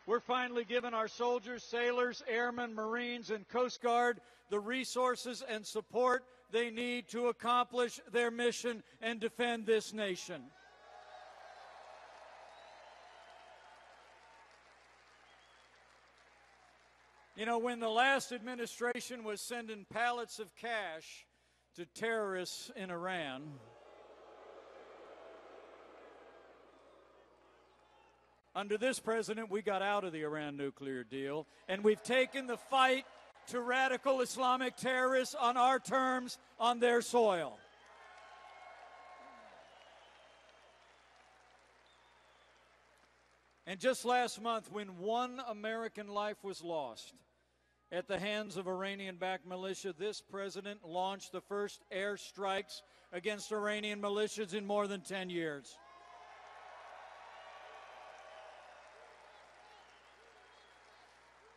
We're finally giving our soldiers, sailors, airmen, Marines, and Coast Guard the resources and support they need to accomplish their mission and defend this nation. You know, when the last administration was sending pallets of cash to terrorists in Iran, under this president, we got out of the Iran nuclear deal, and we've taken the fight to radical Islamic terrorists on our terms, on their soil. And just last month, when one American life was lost at the hands of Iranian-backed militia, this president launched the first airstrikes against Iranian militias in more than 10 years.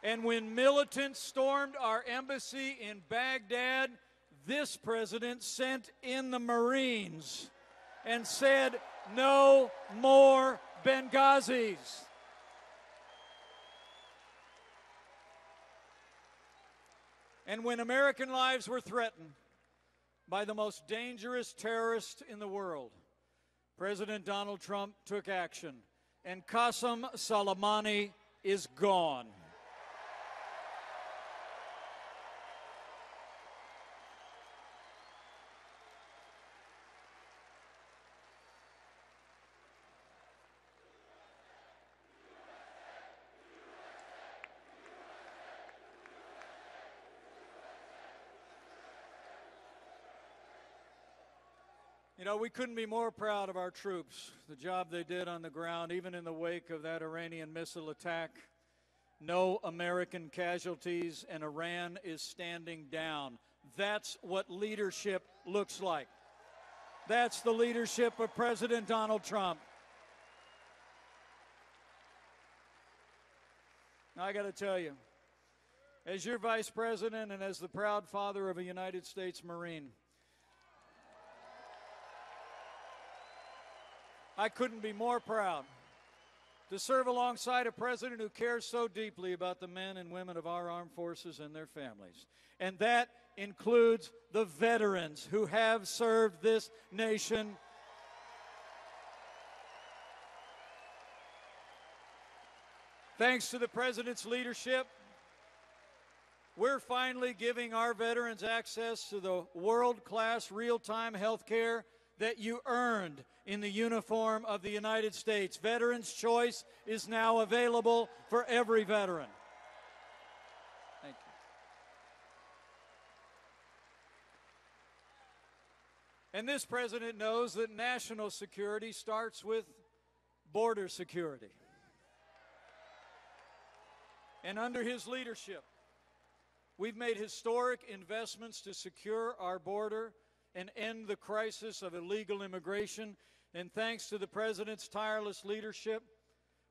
And when militants stormed our embassy in Baghdad, this president sent in the Marines and said, "No more Benghazis." And when American lives were threatened by the most dangerous terrorist in the world, President Donald Trump took action, and Qasem Soleimani is gone. You know, we couldn't be more proud of our troops, the job they did on the ground, even in the wake of that Iranian missile attack. No American casualties, and Iran is standing down. That's what leadership looks like. That's the leadership of President Donald Trump. Now, I got to tell you, as your vice president and as the proud father of a United States Marine, I couldn't be more proud to serve alongside a president who cares so deeply about the men and women of our armed forces and their families. And that includes the veterans who have served this nation. Thanks to the president's leadership, we're finally giving our veterans access to the world-class real-time health care that you earned in the uniform of the United States. Veterans' Choice is now available for every veteran. Thank you. And this president knows that national security starts with border security. And under his leadership, we've made historic investments to secure our border and end the crisis of illegal immigration. And thanks to the president's tireless leadership,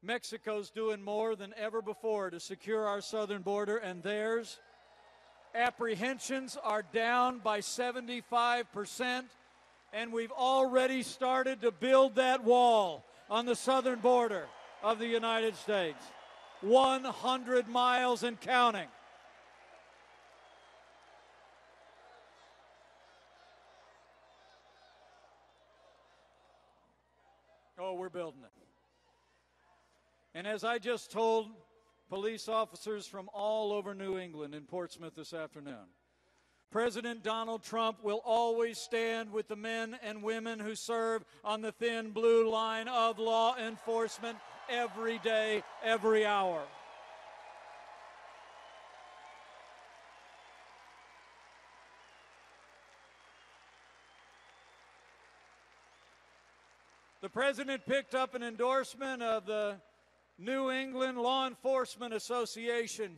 Mexico's doing more than ever before to secure our southern border and theirs. Apprehensions are down by 75%, and we've already started to build that wall on the southern border of the United States. 100 miles and counting. Oh, we're building it. And as I just told police officers from all over New England in Portsmouth this afternoon, President Donald Trump will always stand with the men and women who serve on the thin blue line of law enforcement every day, every hour. The president picked up an endorsement of the New England Law Enforcement Association.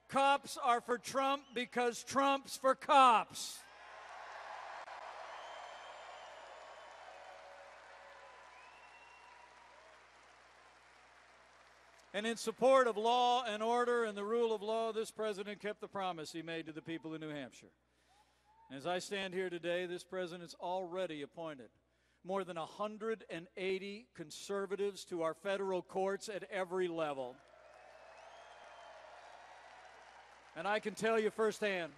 Cops are for Trump because Trump's for cops. And in support of law and order and the rule of law, this president kept the promise he made to the people of New Hampshire. As I stand here today, this president's already appointed more than 180 conservatives to our federal courts at every level. And I can tell you firsthand,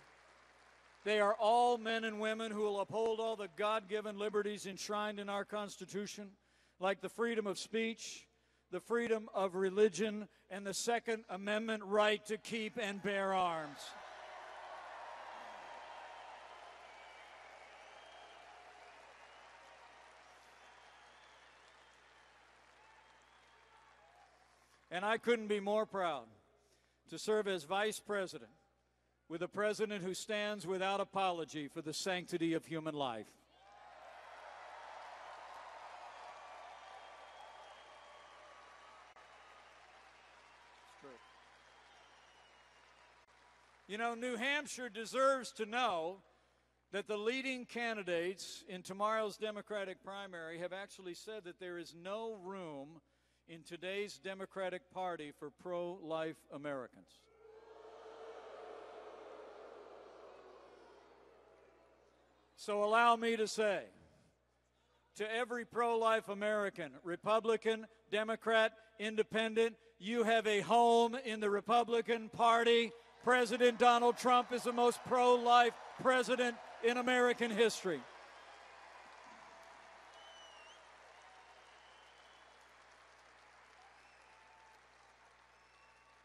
they are all men and women who will uphold all the God-given liberties enshrined in our Constitution, like the freedom of speech, the freedom of religion, and the Second Amendment right to keep and bear arms. And I couldn't be more proud to serve as Vice President with a president who stands without apology for the sanctity of human life. It's true. You know, New Hampshire deserves to know that the leading candidates in tomorrow's Democratic primary have actually said that there is no room in today's Democratic Party for pro-life Americans. So allow me to say to every pro-life American, Republican, Democrat, Independent, you have a home in the Republican Party. President Donald Trump is the most pro-life president in American history.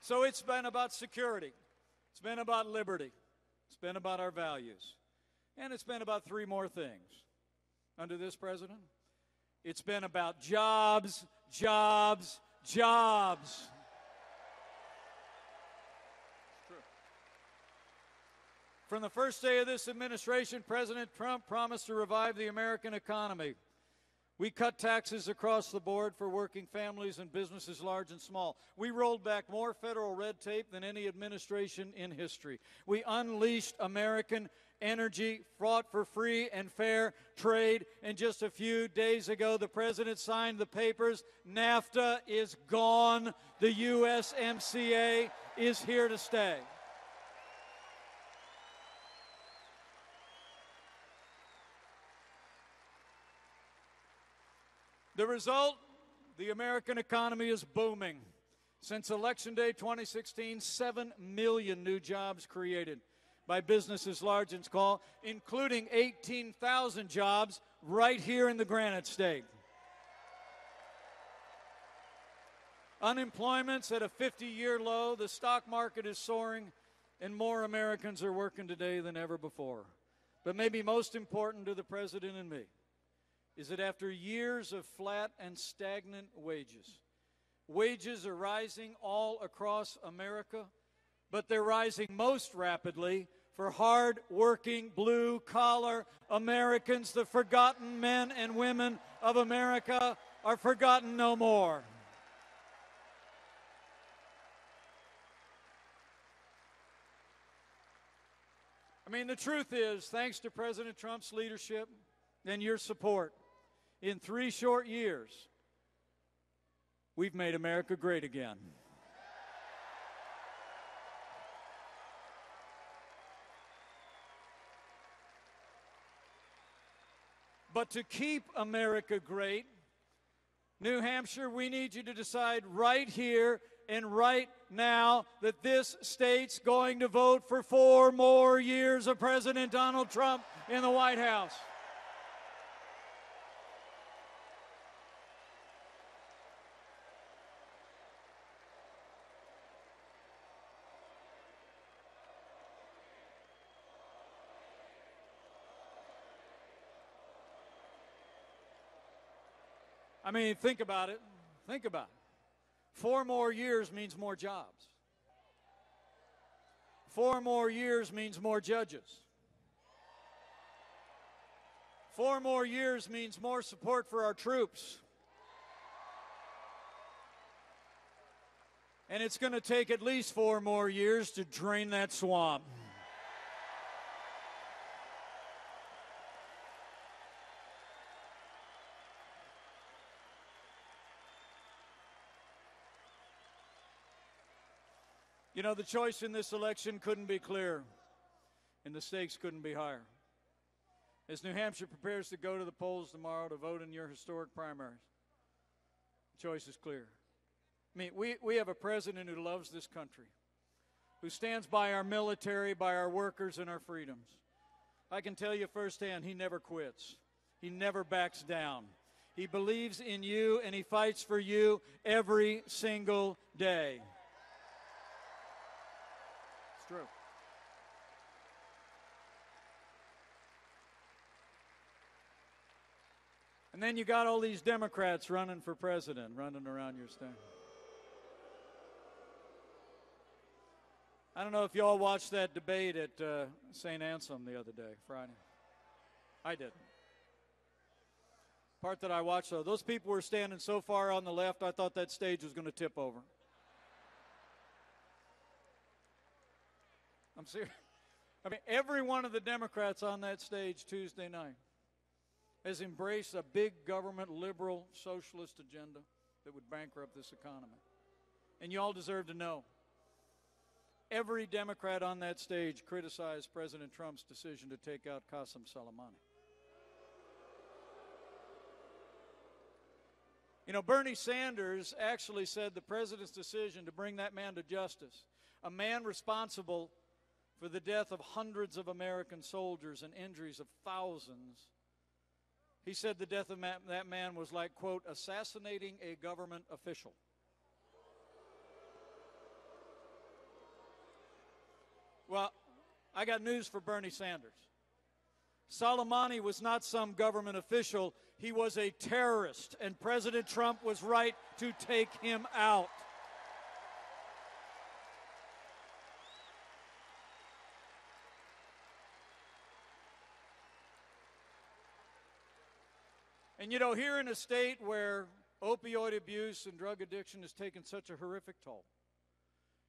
So it's been about security. It's been about liberty. It's been about our values. And it's been about three more things under this president. It's been about jobs, jobs, jobs. It's true. From the first day of this administration, President Trump promised to revive the American economy. We cut taxes across the board for working families and businesses large and small. We rolled back more federal red tape than any administration in history. We unleashed American energy, fought for free and fair trade, and just a few days ago, the president signed the papers. NAFTA is gone. The USMCA is here to stay. The result, the American economy is booming. Since Election Day 2016, 7 million new jobs created by businesses large and small, including 18,000 jobs right here in the Granite State. Unemployment's at a 50-year low, the stock market is soaring, and more Americans are working today than ever before. But maybe most important to the president and me is that after years of flat and stagnant wages, wages are rising all across America, but they're rising most rapidly for hard-working, blue-collar Americans. The forgotten men and women of America are forgotten no more. I mean, the truth is, thanks to President Trump's leadership and your support, in 3 short years, we've made America great again. But to keep America great, New Hampshire, we need you to decide right here and right now that this state's going to vote for 4 more years of President Donald Trump in the White House. I mean, think about it. Think about it. 4 more years means more jobs. 4 more years means more judges. 4 more years means more support for our troops. And it's going to take at least 4 more years to drain that swamp. You know, the choice in this election couldn't be clearer, and the stakes couldn't be higher. As New Hampshire prepares to go to the polls tomorrow to vote in your historic primaries, the choice is clear. I mean, we have a president who loves this country, who stands by our military, by our workers, and our freedoms. I can tell you firsthand, he never quits. He never backs down. He believes in you, and he fights for you every single day. It's true. And then you got all these Democrats running for president, running around your state. I don't know if you all watched that debate at St. Anselm the other day, Friday. I didn't. Part that I watched, though, those people were standing so far on the left, I thought that stage was going to tip over. I'm serious. I mean, every one of the Democrats on that stage Tuesday night has embraced a big government, liberal, socialist agenda that would bankrupt this economy. And you all deserve to know. Every Democrat on that stage criticized President Trump's decision to take out Qasem Soleimani. You know, Bernie Sanders actually said the president's decision to bring that man to justice, a man responsible for the death of hundreds of American soldiers and injuries of thousands, he said the death of that man was like, quote, assassinating a government official. Well, I got news for Bernie Sanders. Soleimani was not some government official. He was a terrorist, and President Trump was right to take him out. And you know, here in a state where opioid abuse and drug addiction has taken such a horrific toll,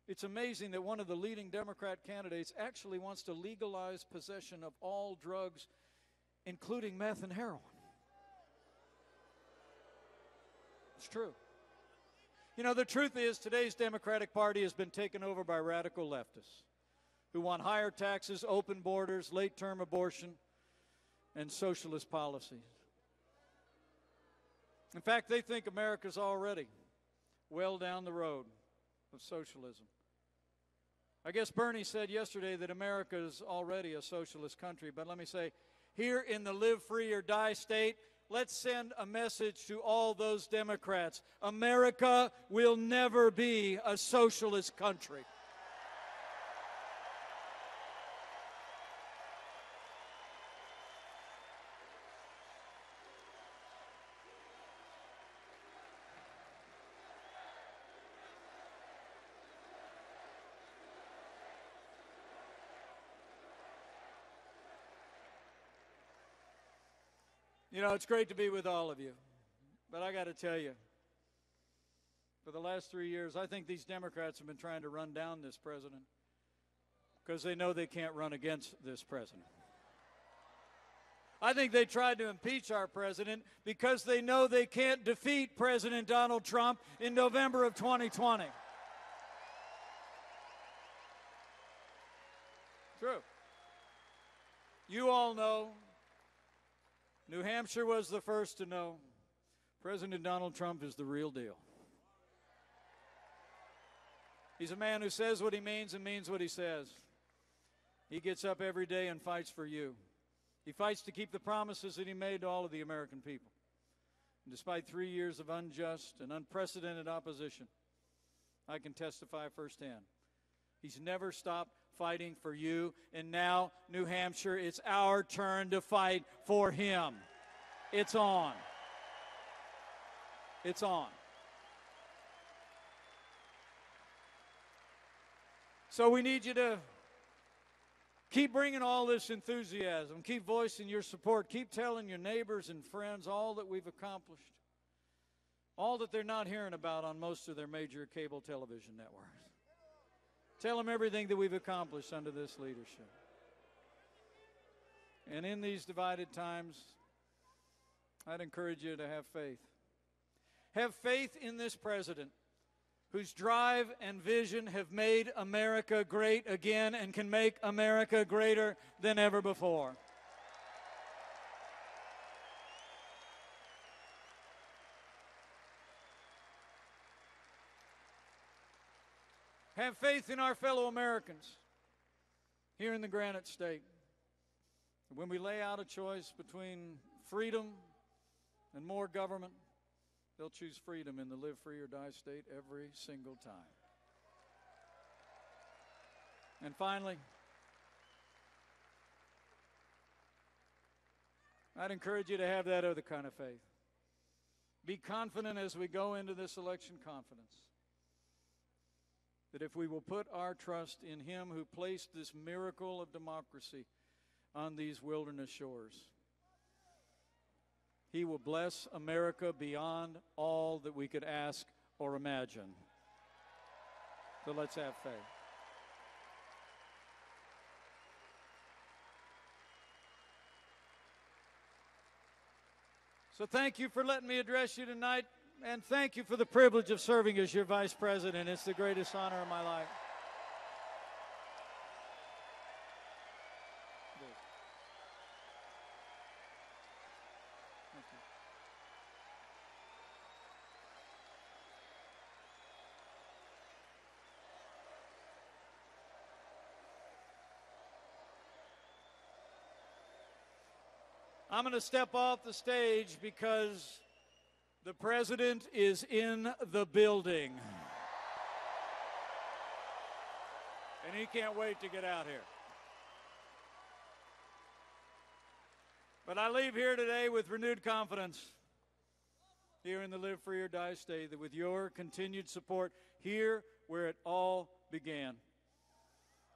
it's amazing that one of the leading Democrat candidates actually wants to legalize possession of all drugs, including meth and heroin. It's true. You know, the truth is today's Democratic Party has been taken over by radical leftists who want higher taxes, open borders, late-term abortion, and socialist policies. In fact, they think America's already well down the road of socialism. I guess Bernie said yesterday that America is already a socialist country, but let me say, here in the live free or die state, let's send a message to all those Democrats. America will never be a socialist country. You know, it's great to be with all of you, but I got to tell you, for the last 3 years, I think these Democrats have been trying to run down this president because they know they can't run against this president. I think they tried to impeach our president because they know they can't defeat President Donald Trump in November of 2020. True. You all know, New Hampshire was the first to know, President Donald Trump is the real deal. He's a man who says what he means and means what he says. He gets up every day and fights for you. He fights to keep the promises that he made to all of the American people. And despite 3 years of unjust and unprecedented opposition, I can testify firsthand. He's never stopped fighting for you, and now, New Hampshire, it's our turn to fight for him. It's on. It's on. So we need you to keep bringing all this enthusiasm, keep voicing your support, keep telling your neighbors and friends all that we've accomplished, all that they're not hearing about on most of their major cable television networks. Tell them everything that we've accomplished under this leadership. And in these divided times, I'd encourage you to have faith. Have faith in this president whose drive and vision have made America great again and can make America greater than ever before. have faith in our fellow Americans here in the Granite State. When we lay out a choice between freedom and more government, they'll choose freedom in the live free or die state every single time. And finally, I'd encourage you to have that other kind of faith. Be confident as we go into this election, confidence that if we will put our trust in Him who placed this miracle of democracy on these wilderness shores, He will bless America beyond all that we could ask or imagine. So let's have faith. So thank you for letting me address you tonight, and thank you for the privilege of serving as your vice president. It's the greatest honor of my life. I'm going to step off the stage because the president is in the building. And he can't wait to get out here. But I leave here today with renewed confidence here in the Live Free or Die state that with your continued support here where it all began,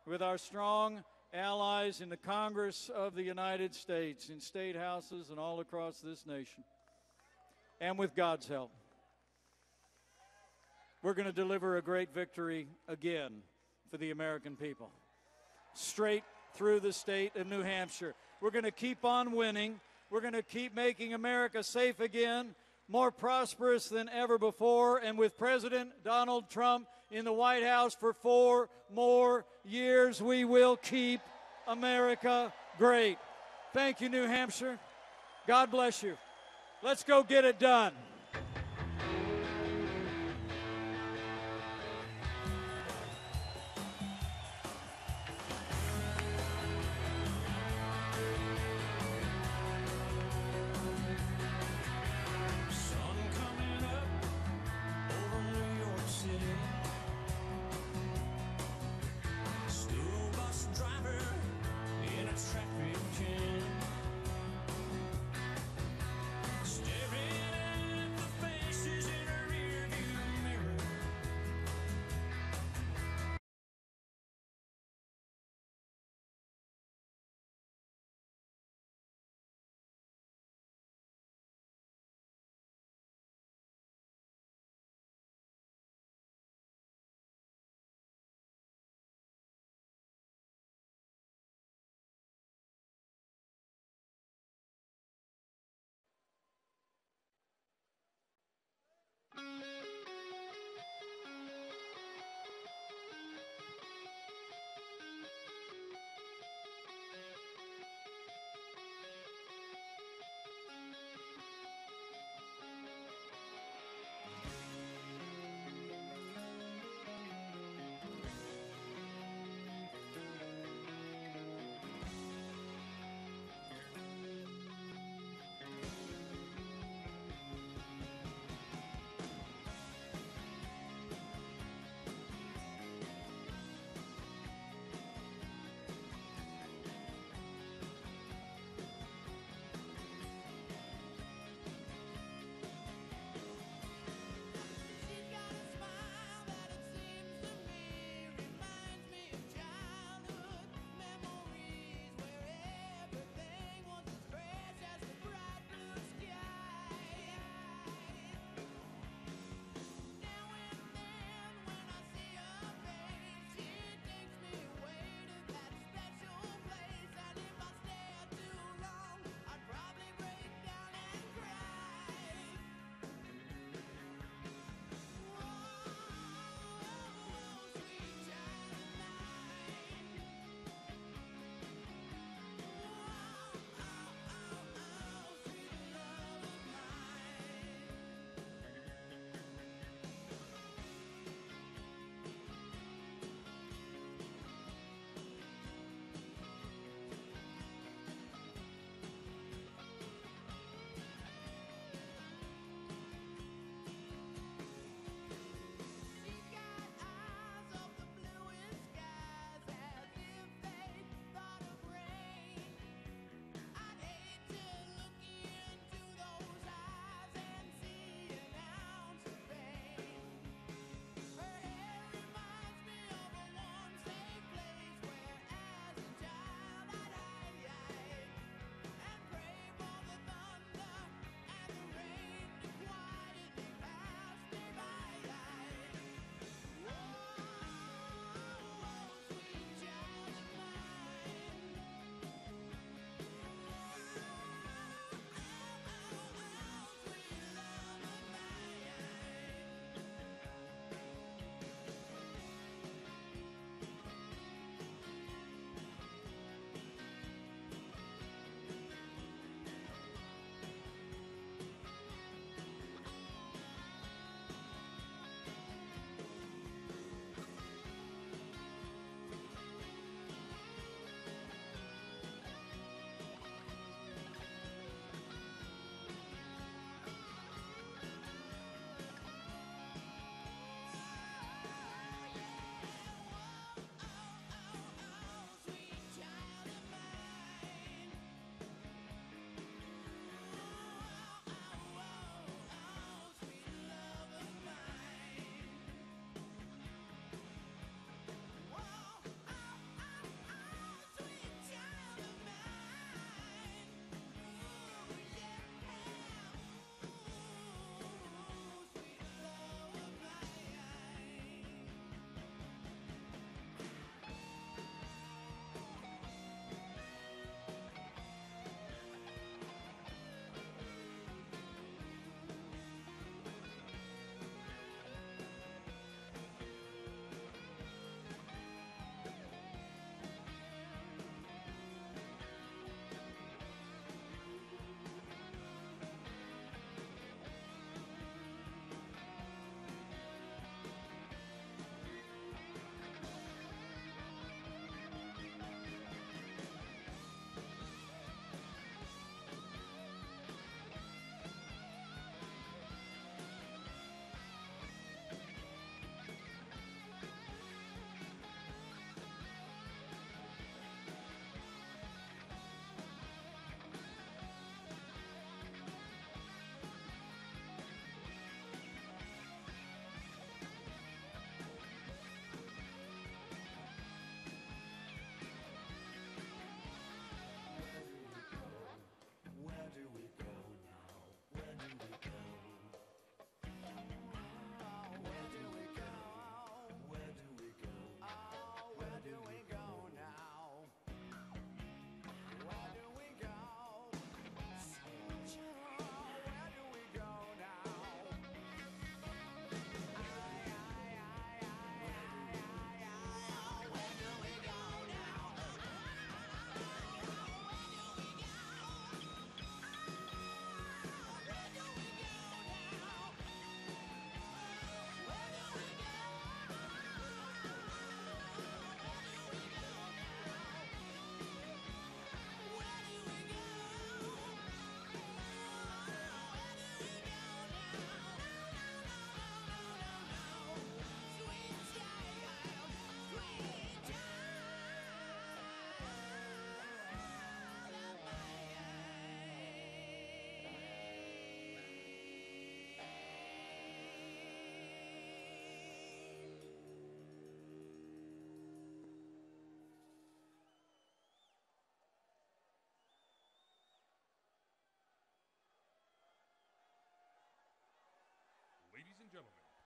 with our strong allies in the Congress of the United States, in state houses and all across this nation, and with God's help, we're going to deliver a great victory again for the American people. Straight through the state of New Hampshire. We're going to keep on winning. We're going to keep making America safe again, more prosperous than ever before, and with President Donald Trump in the White House for 4 more years, we will keep America great. Thank you, New Hampshire. God bless you. Let's go get it done.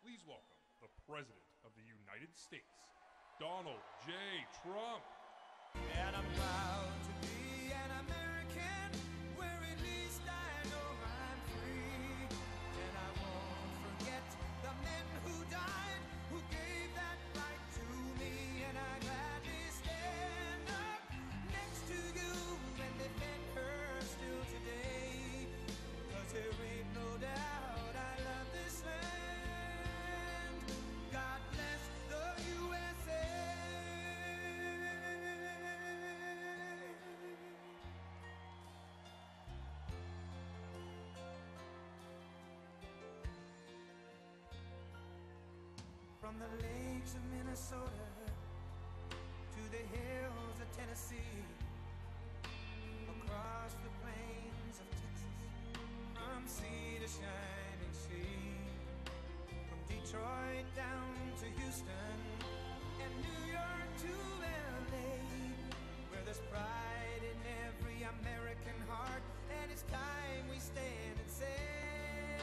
Please welcome the President of the United States, Donald J. Trump. And I'm proud to be an American, where at least I know I'm free. And I won't forget the men who died, who gave that right to me. And I gladly stand up next to you and defend her still today. 'Cause there ain't no doubt I love this land. God bless the USA. From the lakes of Minnesota to the hills of Tennessee, across the plains of Texas, from sea to shining sea, from Detroit down to Houston and New York to LA, where there's pride in every American heart, and it's time we stand and say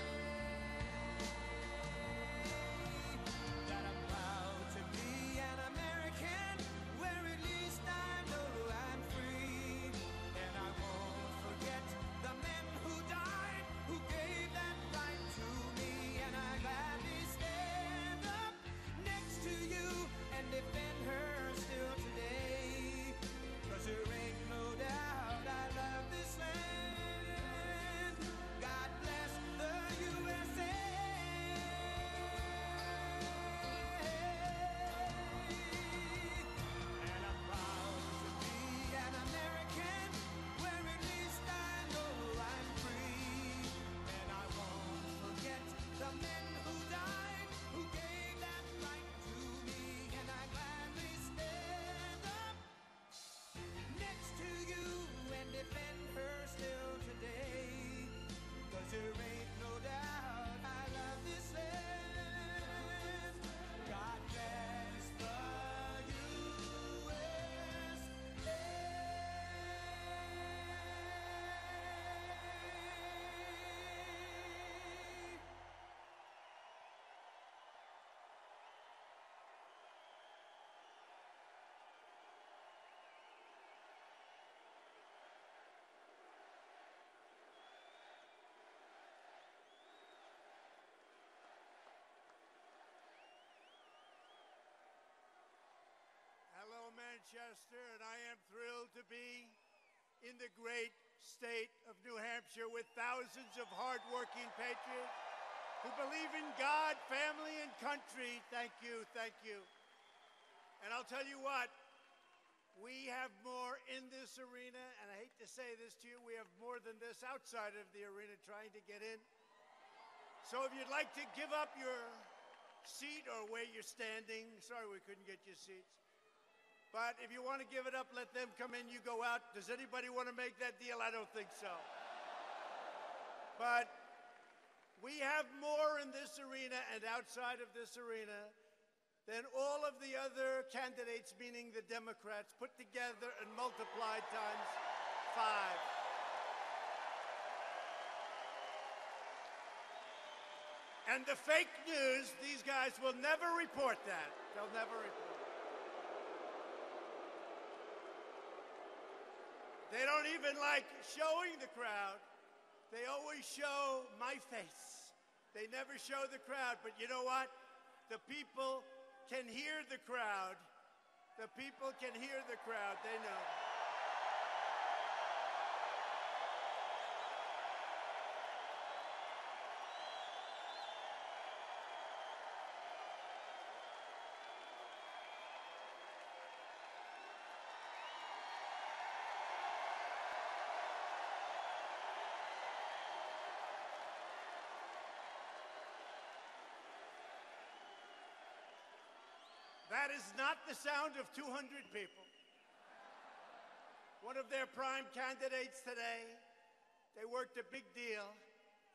that I'm proud to be an American, where at least I know I'm free. And I won't forget the men who died, who gave that right to me. And I gladly stand up next to you and defend her still today. 'Cause there ain't no doubt I love this land. God bless the USA. And I'm proud to be an American, where at least I know I'm free. And I won't forget the men who died, who gave that right to me. And I gladly stand up next to you and defend her still today. 'Cause there ain't no doubt I love this land. God bless the USA. Hello, Manchester, and I am thrilled to be in the great state of New Hampshire with thousands of hardworking patriots who believe in God, family, and country. Thank you, thank you. And I'll tell you what, we have more in this arena, and I hate to say this to you, we have more than this outside of the arena trying to get in. So if you'd like to give up your seat or where you're standing, sorry we couldn't get your seats. But if you want to give it up, let them come in, you go out. Does anybody want to make that deal? I don't think so. But we have more in this arena and outside of this arena than all of the other candidates, meaning the Democrats, put together and multiplied times 5. And the fake news, these guys will never report that. They'll never report it. They don't even like showing the crowd. They always show my face. They never show the crowd. But you know what? The people can hear the crowd. The people can hear the crowd. They know. That is not the sound of 200 people. One of their prime candidates today, they worked a big deal.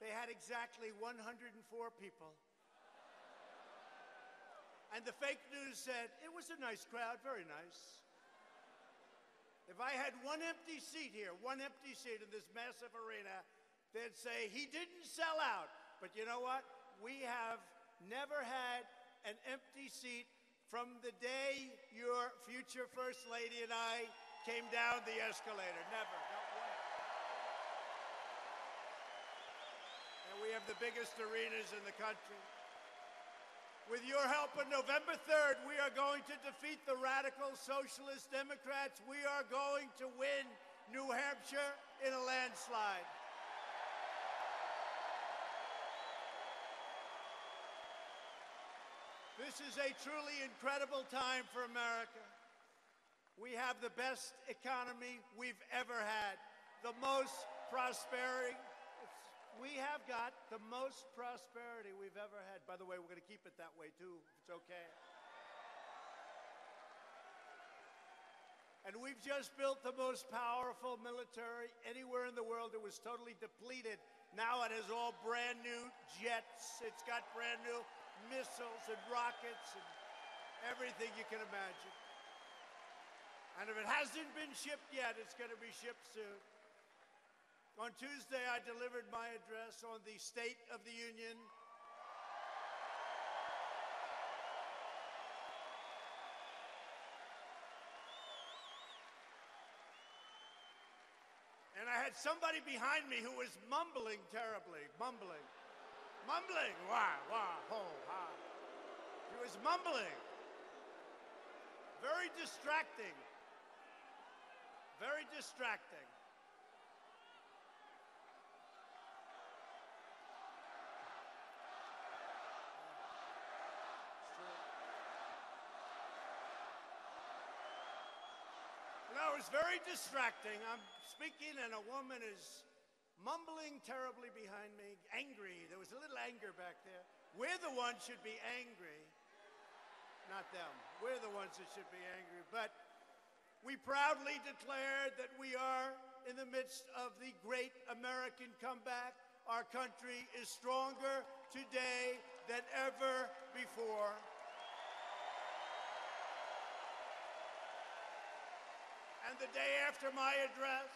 They had exactly 104 people. And the fake news said, it was a nice crowd, very nice. If I had one empty seat here, one empty seat in this massive arena, they'd say, he didn't sell out. But you know what? We have never had an empty seat from the day your future First Lady and I came down the escalator. Never. Not once. And we have the biggest arenas in the country. With your help on November 3rd, we are going to defeat the radical socialist Democrats. We are going to win New Hampshire in a landslide. This is a truly incredible time for America. We have the best economy we've ever had, the most prosperity. We have got the most prosperity we've ever had. By the way, we're going to keep it that way, too, if it's okay. And we've just built the most powerful military anywhere in the world. It was totally depleted. Now it has all brand new jets. It's got brand new missiles and rockets and everything you can imagine. And if it hasn't been shipped yet, it's going to be shipped soon. On Tuesday, I delivered my address on the State of the Union. And I had somebody behind me who was mumbling terribly, mumbling, wah, wah, ho, ha. He was mumbling. Very distracting. Very distracting. No, it was very distracting. I'm speaking and a woman is mumbling terribly behind me, angry. There was a little anger back there. We're the ones should be angry, not them. We're the ones that should be angry. But we proudly declare that we are in the midst of the great American comeback. Our country is stronger today than ever before. And the day after my address,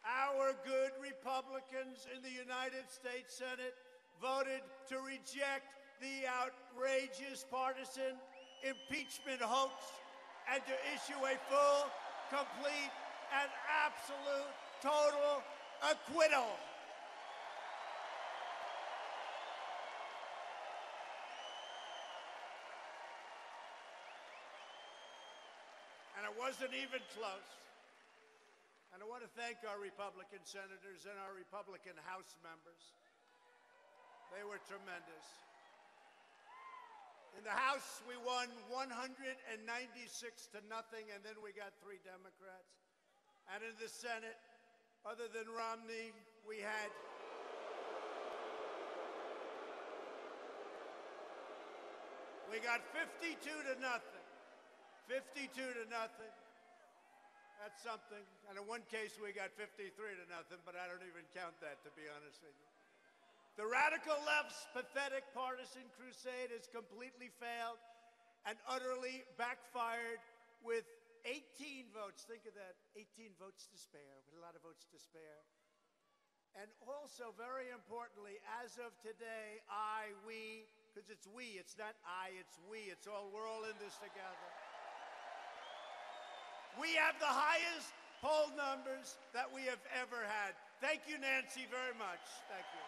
our good Republicans in the United States Senate voted to reject the outrageous partisan impeachment hoax and to issue a full, complete, and absolute total acquittal. And it wasn't even close. And I want to thank our Republican senators and our Republican House members. They were tremendous. In the House, we won 196 to nothing, and then we got 3 Democrats. And in the Senate, other than Romney, we had got 52 to nothing. 52 to nothing. That's something. And in one case, we got 53 to nothing, but I don't even count that, to be honest with you. The radical left's pathetic partisan crusade has completely failed and utterly backfired with 18 votes. Think of that, 18 votes to spare, with a lot of votes to spare. And also, very importantly, as of today, we, because it's we, it's not I, it's we. It's all, we're all in this together. We have the highest poll numbers that we have ever had. Thank you, Nancy, very much. Thank you.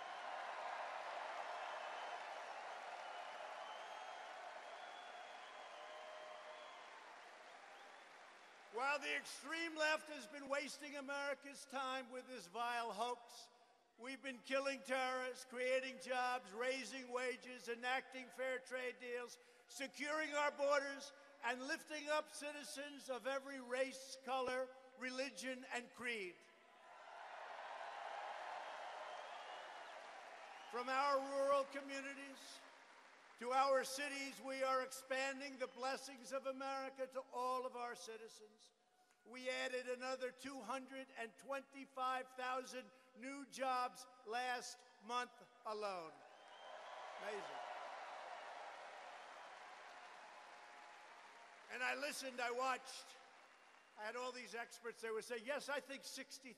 While the extreme left has been wasting America's time with this vile hoax, we've been killing terrorists, creating jobs, raising wages, enacting fair trade deals, securing our borders, and lifting up citizens of every race, color, religion, and creed. From our rural communities to our cities, we are expanding the blessings of America to all of our citizens. We added another 225,000 new jobs last month alone. Amazing. And I listened, I watched. I had all these experts. They would say, yes, I think 60,000.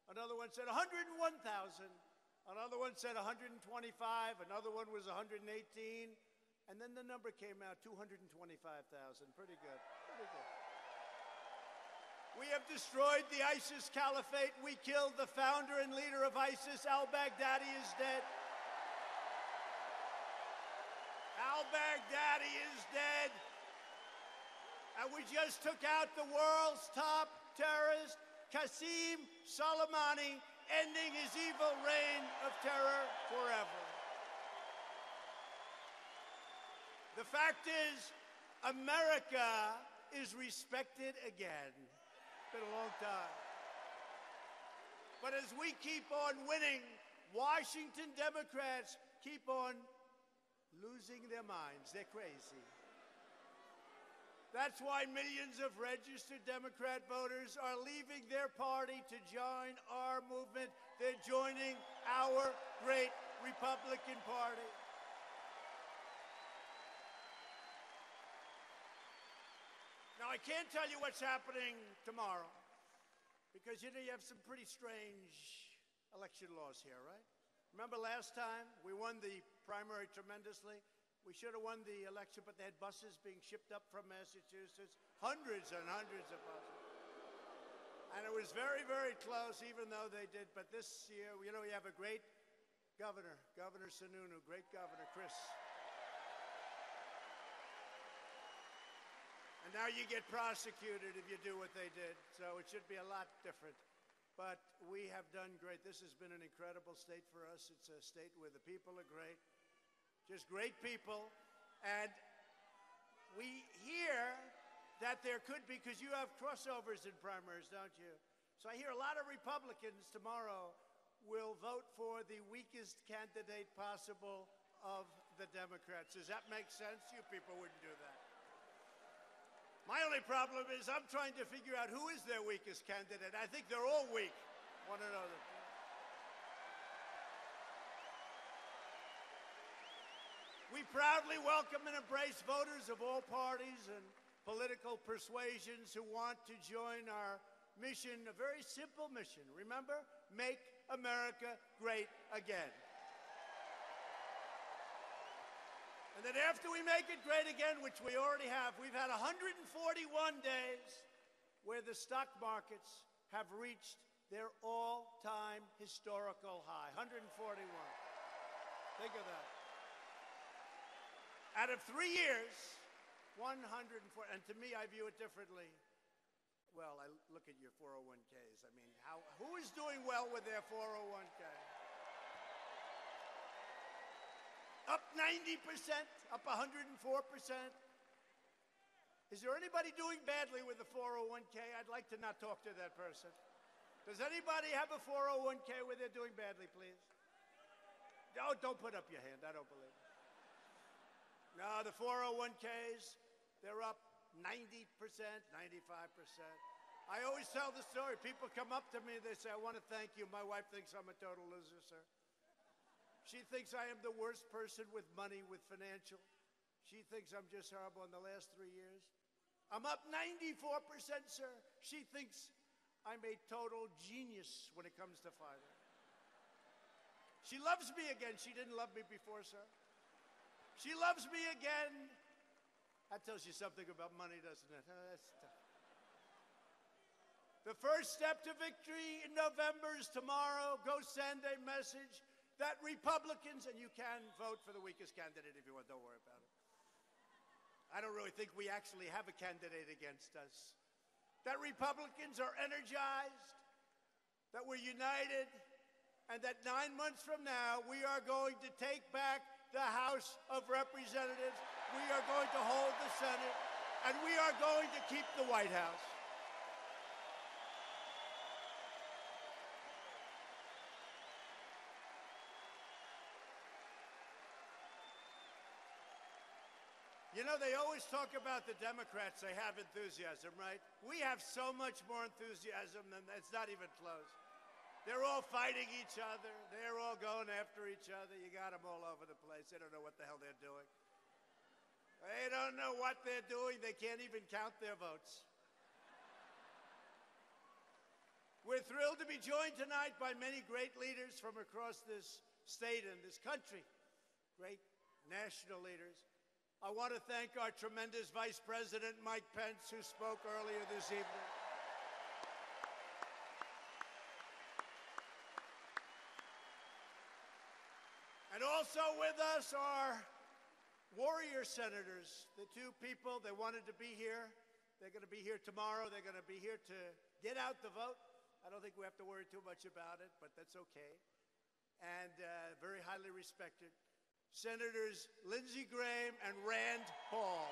Another one said 101,000. Another one said 125. Another one was 118. And then the number came out, 225,000. Pretty good. Pretty good. We have destroyed the ISIS caliphate. We killed the founder and leader of ISIS. Al-Baghdadi is dead. Al-Baghdadi is dead. And we just took out the world's top terrorist, Qasem Soleimani, ending his evil reign of terror forever. The fact is, America is respected again. It's been a long time. But as we keep on winning, Washington Democrats keep on losing their minds. They're crazy. That's why millions of registered Democrat voters are leaving their party to join our movement. They're joining our great Republican Party. Now, I can't tell you what's happening tomorrow because, you know, you have some pretty strange election laws here, right? Remember last time we won the primary tremendously? We should have won the election, but they had buses being shipped up from Massachusetts, hundreds and hundreds of buses. And it was very, very close, even though they did. But this year, you know, we have a great governor, Governor Sununu, great governor, Chris. And now you get prosecuted if you do what they did. So it should be a lot different. But we have done great. This has been an incredible state for us. It's a state where the people are great. Just great people. And we hear that there could be, because you have crossovers in primaries, don't you? So I hear a lot of Republicans tomorrow will vote for the weakest candidate possible of the Democrats. Does that make sense? You people wouldn't do that. My only problem is I'm trying to figure out who is their weakest candidate. I think they're all weak, one another. We proudly welcome and embrace voters of all parties and political persuasions who want to join our mission, a very simple mission. Remember, make America great again. And then after we make it great again, which we already have, we've had 141 days where the stock markets have reached their all-time historical high, 141. Think of that. Out of 3 years, 104, and to me, I view it differently. Well, I look at your 401ks. I mean, who is doing well with their 401k? Up 90%, up 104%. Is there anybody doing badly with the 401k? I'd like to not talk to that person. Does anybody have a 401k where they're doing badly, please? Oh, don't put up your hand. I don't believe it. No, the 401ks, they're up 90%, 95%. I always tell the story. People come up to me, they say, I want to thank you. My wife thinks I'm a total loser, sir. She thinks I am the worst person with money, with financial. She thinks I'm just horrible in the last 3 years. I'm up 94%, sir. She thinks I'm a total genius when it comes to finance. She loves me again. She didn't love me before, sir. She loves me again. That tells you something about money, doesn't it? That's tough. The first step to victory in November is tomorrow. Go send a message that Republicans, and you can vote for the weakest candidate if you want, don't worry about it. I don't really think we actually have a candidate against us. That Republicans are energized, that we're united, and that 9 months from now, we are going to take back the House of Representatives, we are going to hold the Senate, and we are going to keep the White House. You know, they always talk about the Democrats, they have enthusiasm, right? We have so much more enthusiasm than it's not even close. They're all fighting each other. They're all going after each other. You got them all over the place. They don't know what the hell they're doing. They don't know what they're doing. They can't even count their votes. We're thrilled to be joined tonight by many great leaders from across this state and this country, great national leaders. I want to thank our tremendous Vice President, Mike Pence, who spoke earlier this evening. And also with us are warrior senators, the two people that wanted to be here. They're going to be here tomorrow. They're going to be here to get out the vote. I don't think we have to worry too much about it, but that's okay. And very highly respected Senators Lindsey Graham and Rand Paul.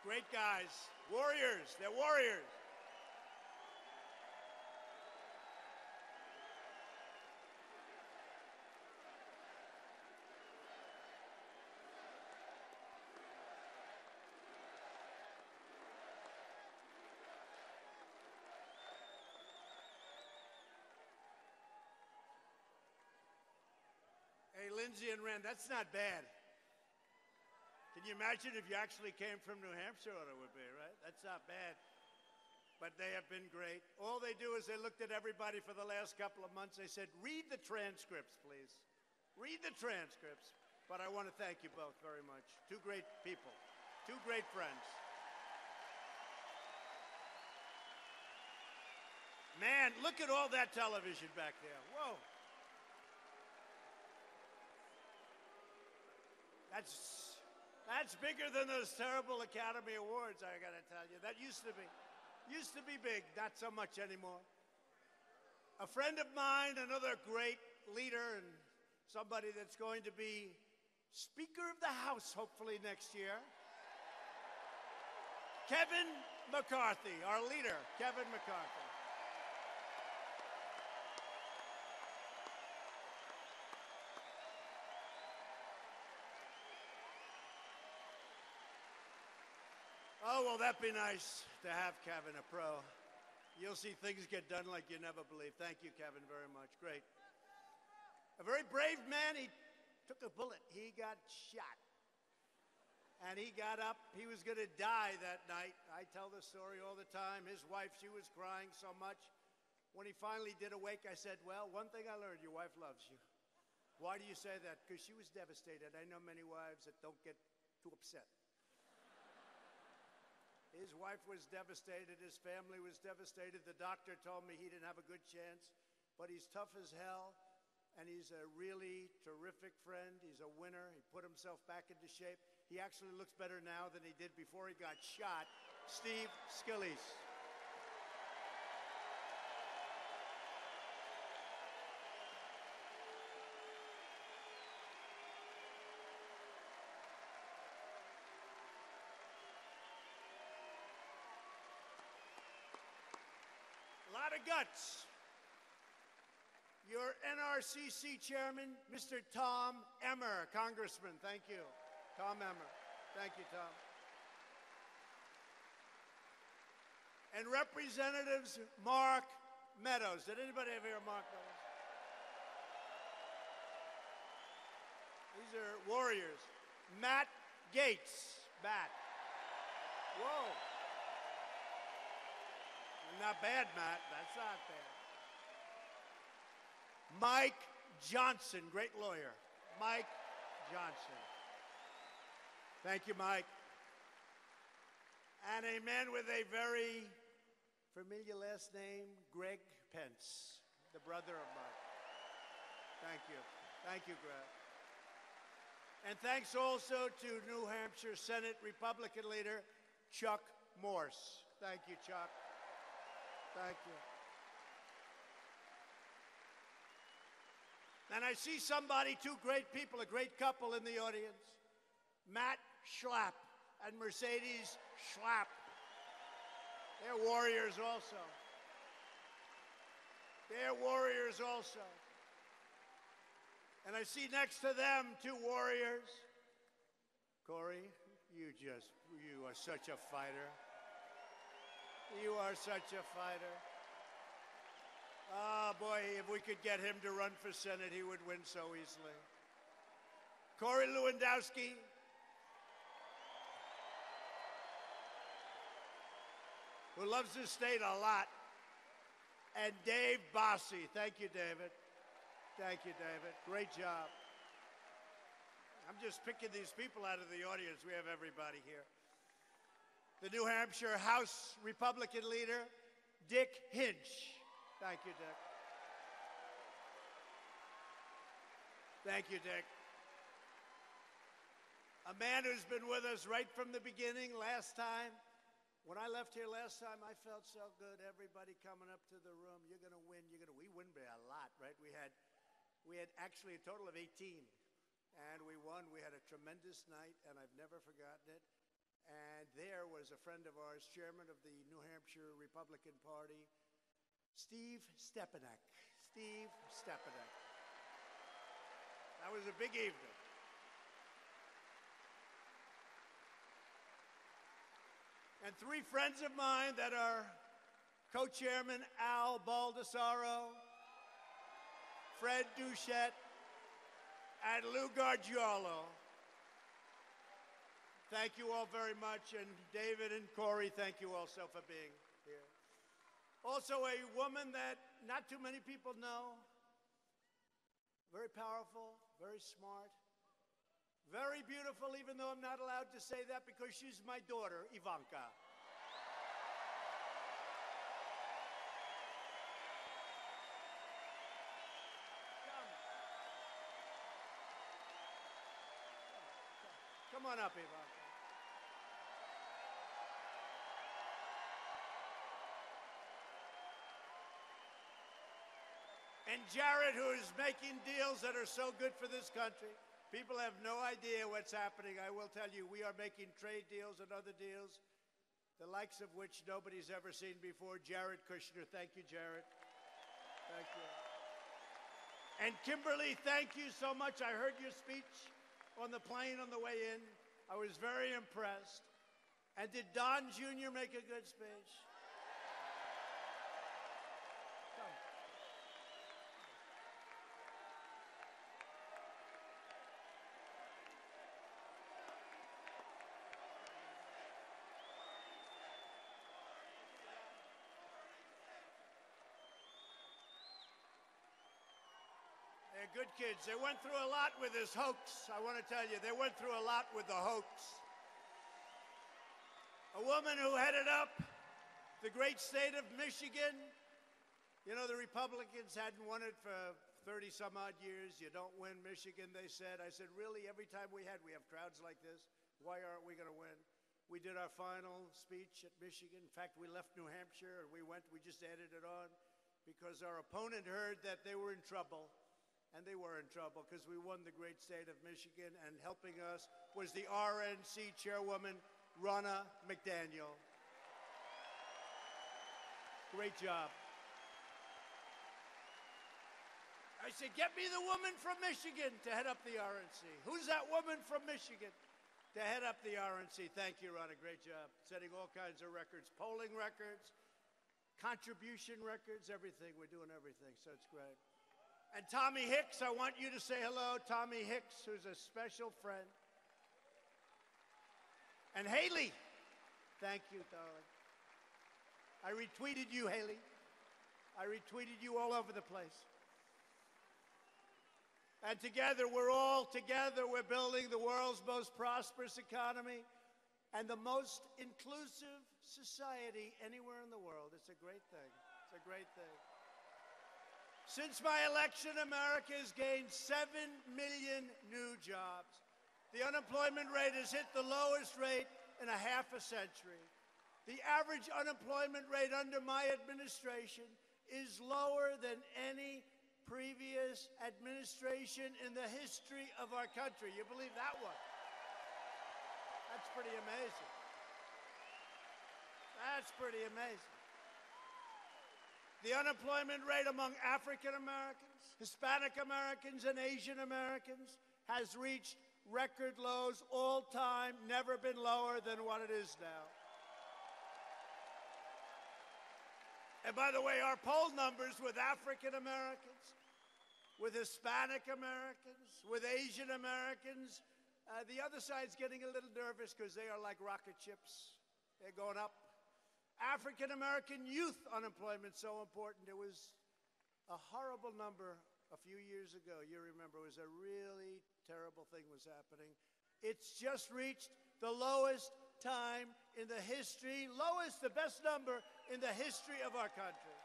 Great guys, warriors, they're warriors. Hey, Lindsey and Rand, that's not bad. Can you imagine if you actually came from New Hampshire, what it would be, right? That's not bad. But they have been great. All they do is they looked at everybody for the last couple of months. They said, read the transcripts, please. Read the transcripts. But I want to thank you both very much. Two great people. Two great friends. Man, look at all that television back there. Whoa. That's bigger than those terrible Academy Awards, I gotta tell you. That used to be big, not so much anymore. A friend of mine, another great leader and somebody that's going to be Speaker of the House, hopefully next year. Kevin McCarthy, our leader, Kevin McCarthy. Oh, well, that'd be nice to have Kevin, a pro. You'll see things get done like you never believe. Thank you, Kevin, very much. Great. A very brave man. He took a bullet. He got shot. And he got up. He was going to die that night. I tell the story all the time. His wife, she was crying so much. When he finally did awake, I said, well, one thing I learned, your wife loves you. Why do you say that? Because she was devastated. I know many wives that don't get too upset. His wife was devastated. His family was devastated. The doctor told me he didn't have a good chance, but he's tough as hell, and he's a really terrific friend. He's a winner. He put himself back into shape. He actually looks better now than he did before he got shot. Steve Scalise. Lot of guts. Your NRCC chairman, Mr. Tom Emmer, Congressman. Thank you. Tom Emmer. Thank you, Tom. And Representatives Mark Meadows. Did anybody ever hear Mark Meadows? These are warriors. Matt Gaetz. Matt. Whoa. Not bad, Matt. That's not bad. Mike Johnson, great lawyer. Mike Johnson. Thank you, Mike. And a man with a very familiar last name, Greg Pence, the brother of Mike. Thank you. Thank you, Greg. And thanks also to New Hampshire Senate Republican leader, Chuck Morse. Thank you, Chuck. Thank you. And I see somebody, two great people, a great couple in the audience. Matt Schlapp and Mercedes Schlapp. They're warriors also. They're warriors also. And I see next to them two warriors. Corey, you are such a fighter. You are such a fighter. Oh, boy, if we could get him to run for Senate, he would win so easily. Corey Lewandowski. Who loves this state a lot. And Dave Bossie. Thank you, David. Thank you, David. Great job. I'm just picking these people out of the audience. We have everybody here. The New Hampshire House Republican leader, Dick Hinch. Thank you, Dick. Thank you, Dick. A man who's been with us right from the beginning. Last time, when I left here last time, I felt so good. Everybody coming up to the room. You're going to win. We win by a lot, right? We had actually a total of 18, and we won. We had a tremendous night, and I've never forgotten it. And there was a friend of ours, chairman of the New Hampshire Republican Party, Steve Stepanek. Steve Stepanek. That was a big evening. And three friends of mine that are co-chairman Al Baldessaro, Fred Duchette, and Lou Gargiulo. Thank you all very much. And David and Corey, thank you also for being here. Also a woman that not too many people know. Very powerful, very smart, very beautiful, even though I'm not allowed to say that because she's my daughter, Ivanka. Come on up, Ivanka. And Jared, who is making deals that are so good for this country. People have no idea what's happening. I will tell you, we are making trade deals and other deals, the likes of which nobody's ever seen before. Jared Kushner. Thank you, Jared. Thank you. And Kimberly, thank you so much. I heard your speech on the plane on the way in. I was very impressed. And did Don Jr. make a good speech? They're good kids. They went through a lot with this hoax. I want to tell you, they went through a lot with the hoax. A woman who headed up the great state of Michigan. You know, the Republicans hadn't won it for 30 some odd years. You don't win Michigan, they said. I said, really, every time we have crowds like this, why aren't we going to win? We did our final speech at Michigan. In fact, we left New Hampshire and we just added it on because our opponent heard that they were in trouble. And they were in trouble because we won the great state of Michigan, and helping us was the RNC chairwoman, Ronna McDaniel. Great job. I said, get me the woman from Michigan to head up the RNC. Who's that woman from Michigan to head up the RNC? Thank you, Ronna. Great job. Setting all kinds of records, polling records, contribution records, everything. We're doing everything, so it's great. And Tommy Hicks, I want you to say hello. Tommy Hicks, who's a special friend. And Haley, thank you, darling. I retweeted you, Haley. I retweeted you all over the place. And together, we're building the world's most prosperous economy and the most inclusive society anywhere in the world. It's a great thing. It's a great thing. Since my election, America has gained 7 million new jobs. The unemployment rate has hit the lowest rate in a half a century. The average unemployment rate under my administration is lower than any previous administration in the history of our country. You believe that one? That's pretty amazing. That's pretty amazing. The unemployment rate among African Americans, Hispanic Americans, and Asian Americans has reached record lows all time, never been lower than what it is now. And by the way, our poll numbers with African Americans, with Hispanic Americans, with Asian Americans, the other side's getting a little nervous because they are like rocket ships. They're going up. African American youth unemployment so important. There was a horrible number a few years ago. You remember, it was a really terrible thing was happening. It's just reached the lowest time in the history, the best number in the history of our country.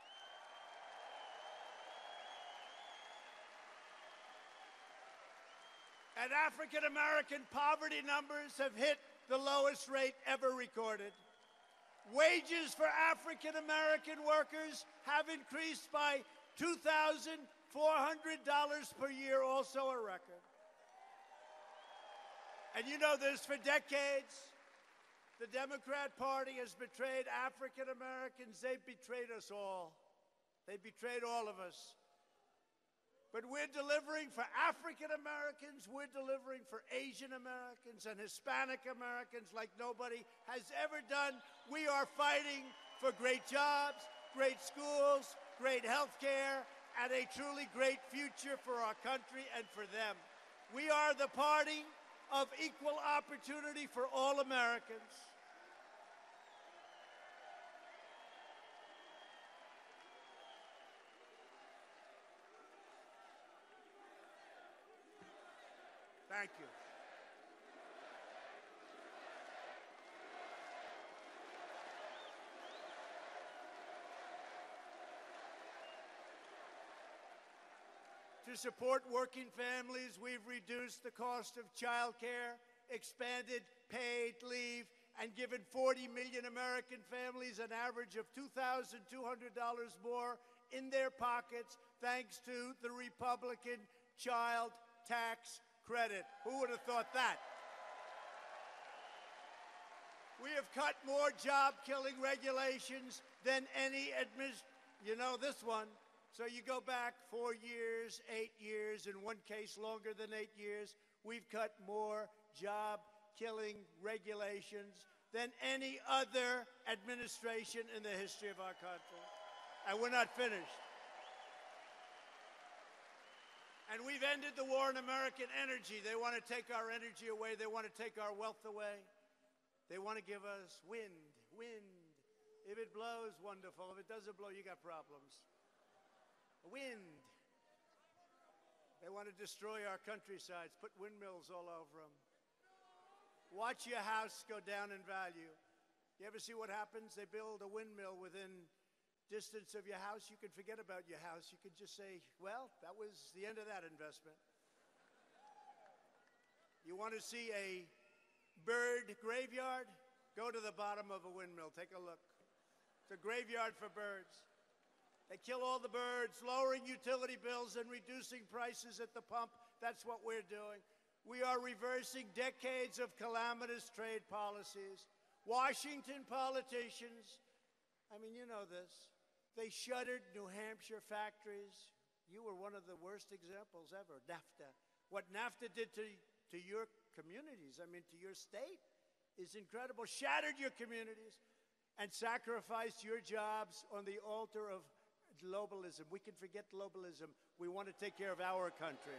And African American poverty numbers have hit the lowest rate ever recorded. Wages for African American workers have increased by $2,400 per year, also a record. And you know this, for decades, the Democrat Party has betrayed African Americans. They've betrayed us all. They betrayed all of us. But we're delivering for African Americans, we're delivering for Asian Americans and Hispanic Americans like nobody has ever done. We are fighting for great jobs, great schools, great health care, and a truly great future for our country and for them. We are the party of equal opportunity for all Americans. Thank you. To support working families, we've reduced the cost of child care, expanded paid leave, and given 40 million American families an average of $2,200 more in their pockets thanks to the Republican child tax credit. Who would have thought that? We have cut more job-killing regulations than any you know this one. So you go back 4 years, 8 years, in one case longer than 8 years. We've cut more job-killing regulations than any other administration in the history of our country. And we're not finished. And we've ended the war on American energy. They want to take our energy away. They want to take our wealth away. They want to give us wind. If it blows, wonderful. If it doesn't blow, you got problems. Wind. They want to destroy our countrysides, put windmills all over them. Watch your house go down in value. You ever see what happens? They build a windmill within distance of your house. You can forget about your house. You can just say, well, that was the end of that investment. You want to see a bird graveyard? Go to the bottom of a windmill. Take a look. It's a graveyard for birds. They kill all the birds, lowering utility bills and reducing prices at the pump. That's what we're doing. We are reversing decades of calamitous trade policies. Washington politicians, I mean, you know this. They shuttered New Hampshire factories. You were one of the worst examples ever, NAFTA. What NAFTA did to your communities, I mean, to your state, is incredible. Shattered your communities and sacrificed your jobs on the altar of globalism. We can forget globalism. We want to take care of our country.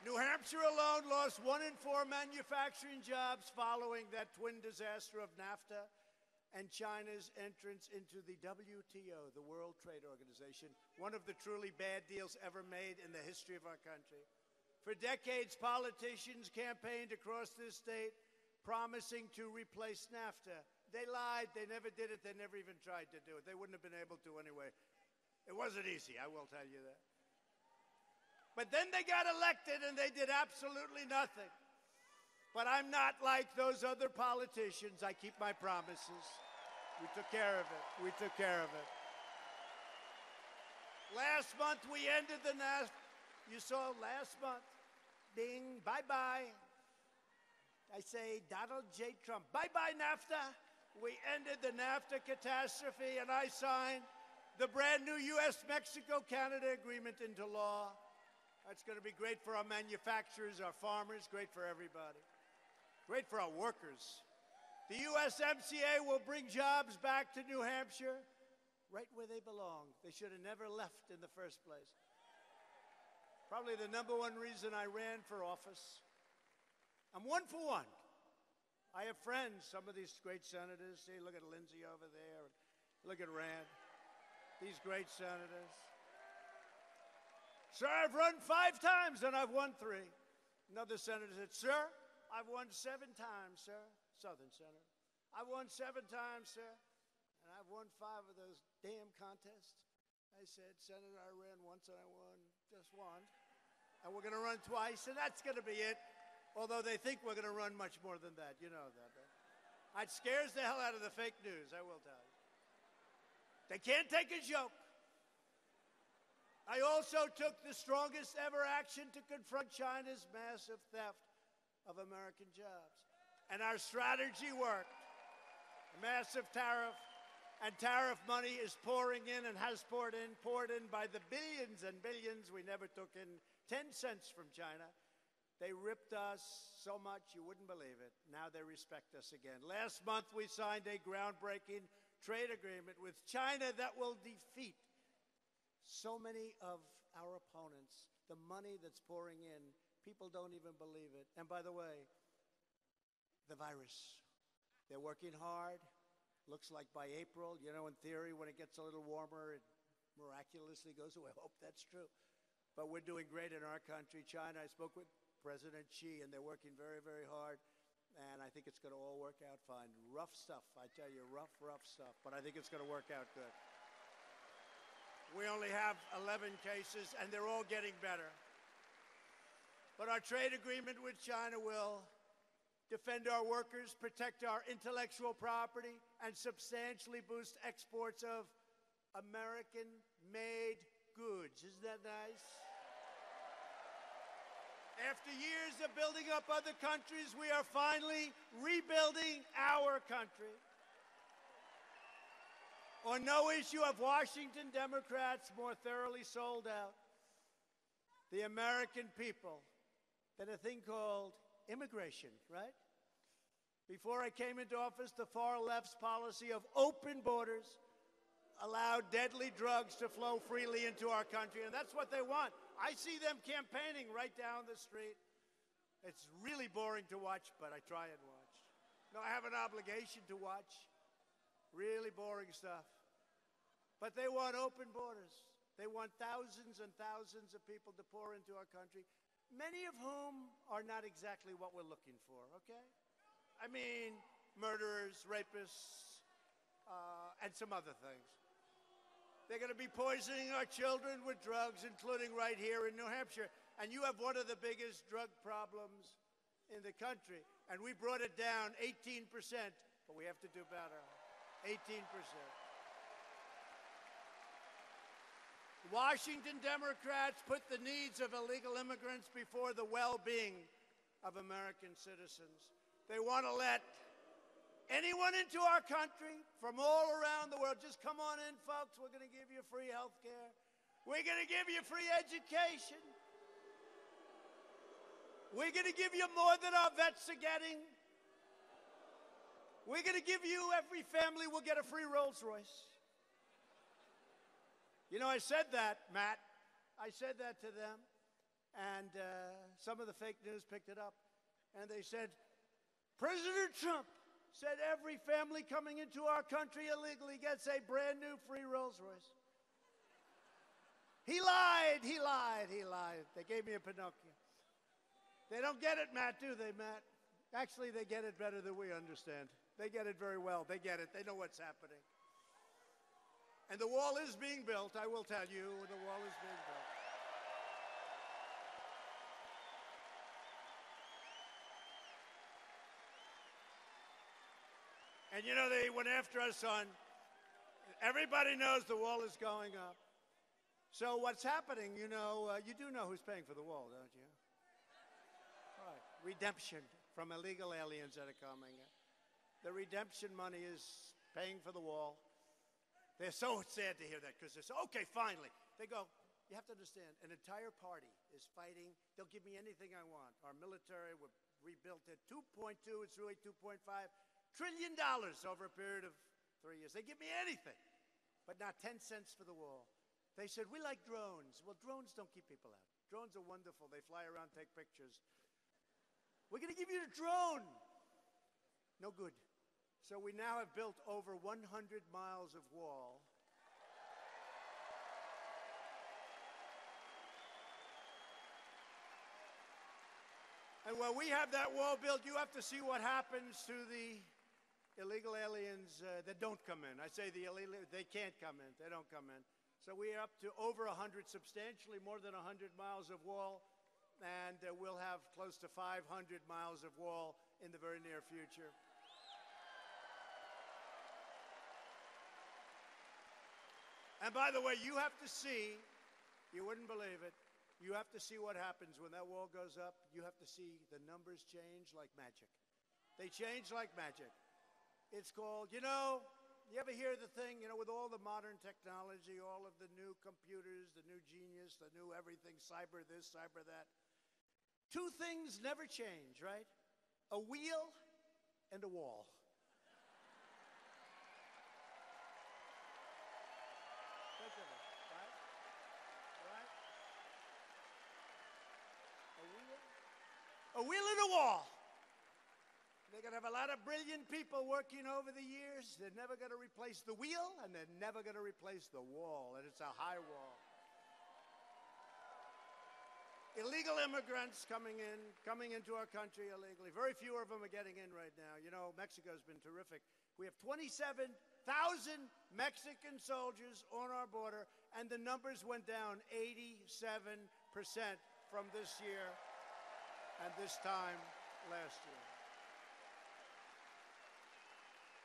New Hampshire alone lost 1 in 4 manufacturing jobs following that twin disaster of NAFTA and China's entrance into the WTO, the World Trade Organization, one of the truly bad deals ever made in the history of our country. For decades, politicians campaigned across this state promising to replace NAFTA. They lied. They never did it. They never even tried to do it. They wouldn't have been able to anyway. It wasn't easy, I will tell you that. But then they got elected and they did absolutely nothing. But I'm not like those other politicians. I keep my promises. We took care of it. We took care of it. Last month we ended the NAFTA. You saw last month. Ding, bye-bye. I say, Donald J. Trump, bye-bye NAFTA. We ended the NAFTA catastrophe, and I signed the brand new U.S.-Mexico-Canada agreement into law. That's going to be great for our manufacturers, our farmers, great for everybody. Great for our workers. The USMCA will bring jobs back to New Hampshire, right where they belong. They should have never left in the first place. Probably the #1 reason I ran for office. I'm 1 for 1. I have friends, some of these great senators. See, look at Lindsey over there. Look at Rand. These great senators. Sir, I've run 5 times and I've won 3. Another senator said, sir, I've won 7 times, sir. Southern senator. I've won 7 times, sir. And I've won 5 of those damn contests. I said, Senator, I ran once and I won just 1. And we're going to run twice, and that's going to be it. Although they think we're going to run much more than that. You know that, right? It scares the hell out of the fake news, I will tell you. They can't take a joke. I also took the strongest ever action to confront China's massive theft of American jobs. And our strategy worked. A massive tariff and tariff money is pouring in and has poured in by the billions and billions. We never took in 10 cents from China. They ripped us so much you wouldn't believe it. Now they respect us again. Last month we signed a groundbreaking trade agreement with China that will defeat so many of our opponents. The money that's pouring in, people don't even believe it. And by the way, the virus. They're working hard. Looks like by April, you know, in theory, when it gets a little warmer, it miraculously goes away. I hope that's true. But we're doing great in our country. China, I spoke with President Xi, and they're working very, very hard. And I think it's going to all work out fine. Rough stuff, I tell you, rough stuff. But I think it's going to work out good. We only have 11 cases, and they're all getting better. But our trade agreement with China will defend our workers, protect our intellectual property, and substantially boost exports of American-made goods. Isn't that nice? After years of building up other countries, we are finally rebuilding our country. On no issue have Washington Democrats more thoroughly sold out the American people than a thing called immigration, right? Before I came into office, the far left's policy of open borders allowed deadly drugs to flow freely into our country, and that's what they want. I see them campaigning right down the street. It's really boring to watch, but I try and watch. No, I have an obligation to watch. Really boring stuff. But they want open borders. They want thousands and thousands of people to pour into our country, many of whom are not exactly what we're looking for, okay? I mean, murderers, rapists, and some other things. They're going to be poisoning our children with drugs, including right here in New Hampshire. And you have one of the biggest drug problems in the country. And we brought it down 18%, but we have to do better. 18%. Washington Democrats put the needs of illegal immigrants before the well-being of American citizens. They want to let anyone into our country from all around the world. Just come on in, folks. We're going to give you free health care. We're going to give you free education. We're going to give you more than our vets are getting. We're going to give you, every family will get a free Rolls Royce. You know, I said that, Matt. I said that to them. And some of the fake news picked it up. And they said, President Trump said every family coming into our country illegally gets a brand new free Rolls Royce. He lied. They gave me a Pinocchio. They don't get it, Matt, do they, Matt? Actually, they get it better than we understand. They get it very well. They get it. They know what's happening. And the wall is being built, I will tell you. The wall is being built. And you know, they went after us on, everybody knows the wall is going up. So what's happening, you know, you do know who's paying for the wall, don't you? Right. Redemption from illegal aliens that are coming. The redemption money is paying for the wall. They're so sad to hear that because they say, okay, finally. They go, you have to understand, an entire party is fighting. They'll give me anything I want. Our military, we've rebuilt it. 2.2, it's really 2.5. trillion over a period of 3 years. They give me anything, but not 10 cents for the wall. They said, we like drones. Well, drones don't keep people out. Drones are wonderful. They fly around, take pictures. We're going to give you the drone. No good. So we now have built over 100 miles of wall. And when we have that wall built, you have to see what happens to the illegal aliens that don't come in. I say the illegal, they can't come in. They don't come in. So we are up to over 100, substantially more than 100 miles of wall, and we'll have close to 500 miles of wall in the very near future. And by the way, you have to see, you wouldn't believe it, you have to see what happens when that wall goes up. You have to see the numbers change like magic. They change like magic. It's called, you ever hear the thing, with all the modern technology, all of the new computers, the new genius, the new everything, cyber this, cyber that. Two things never change, right? A wheel and a wall. Think of it, right? Right? A wheel and a wall. They're going to have a lot of brilliant people working over the years. They're never going to replace the wheel, and they're never going to replace the wall, and it's a high wall. Illegal immigrants coming into our country illegally. Very few of them are getting in right now. Mexico's been terrific. We have 27,000 Mexican soldiers on our border, and the numbers went down 87% from this year and this time last year.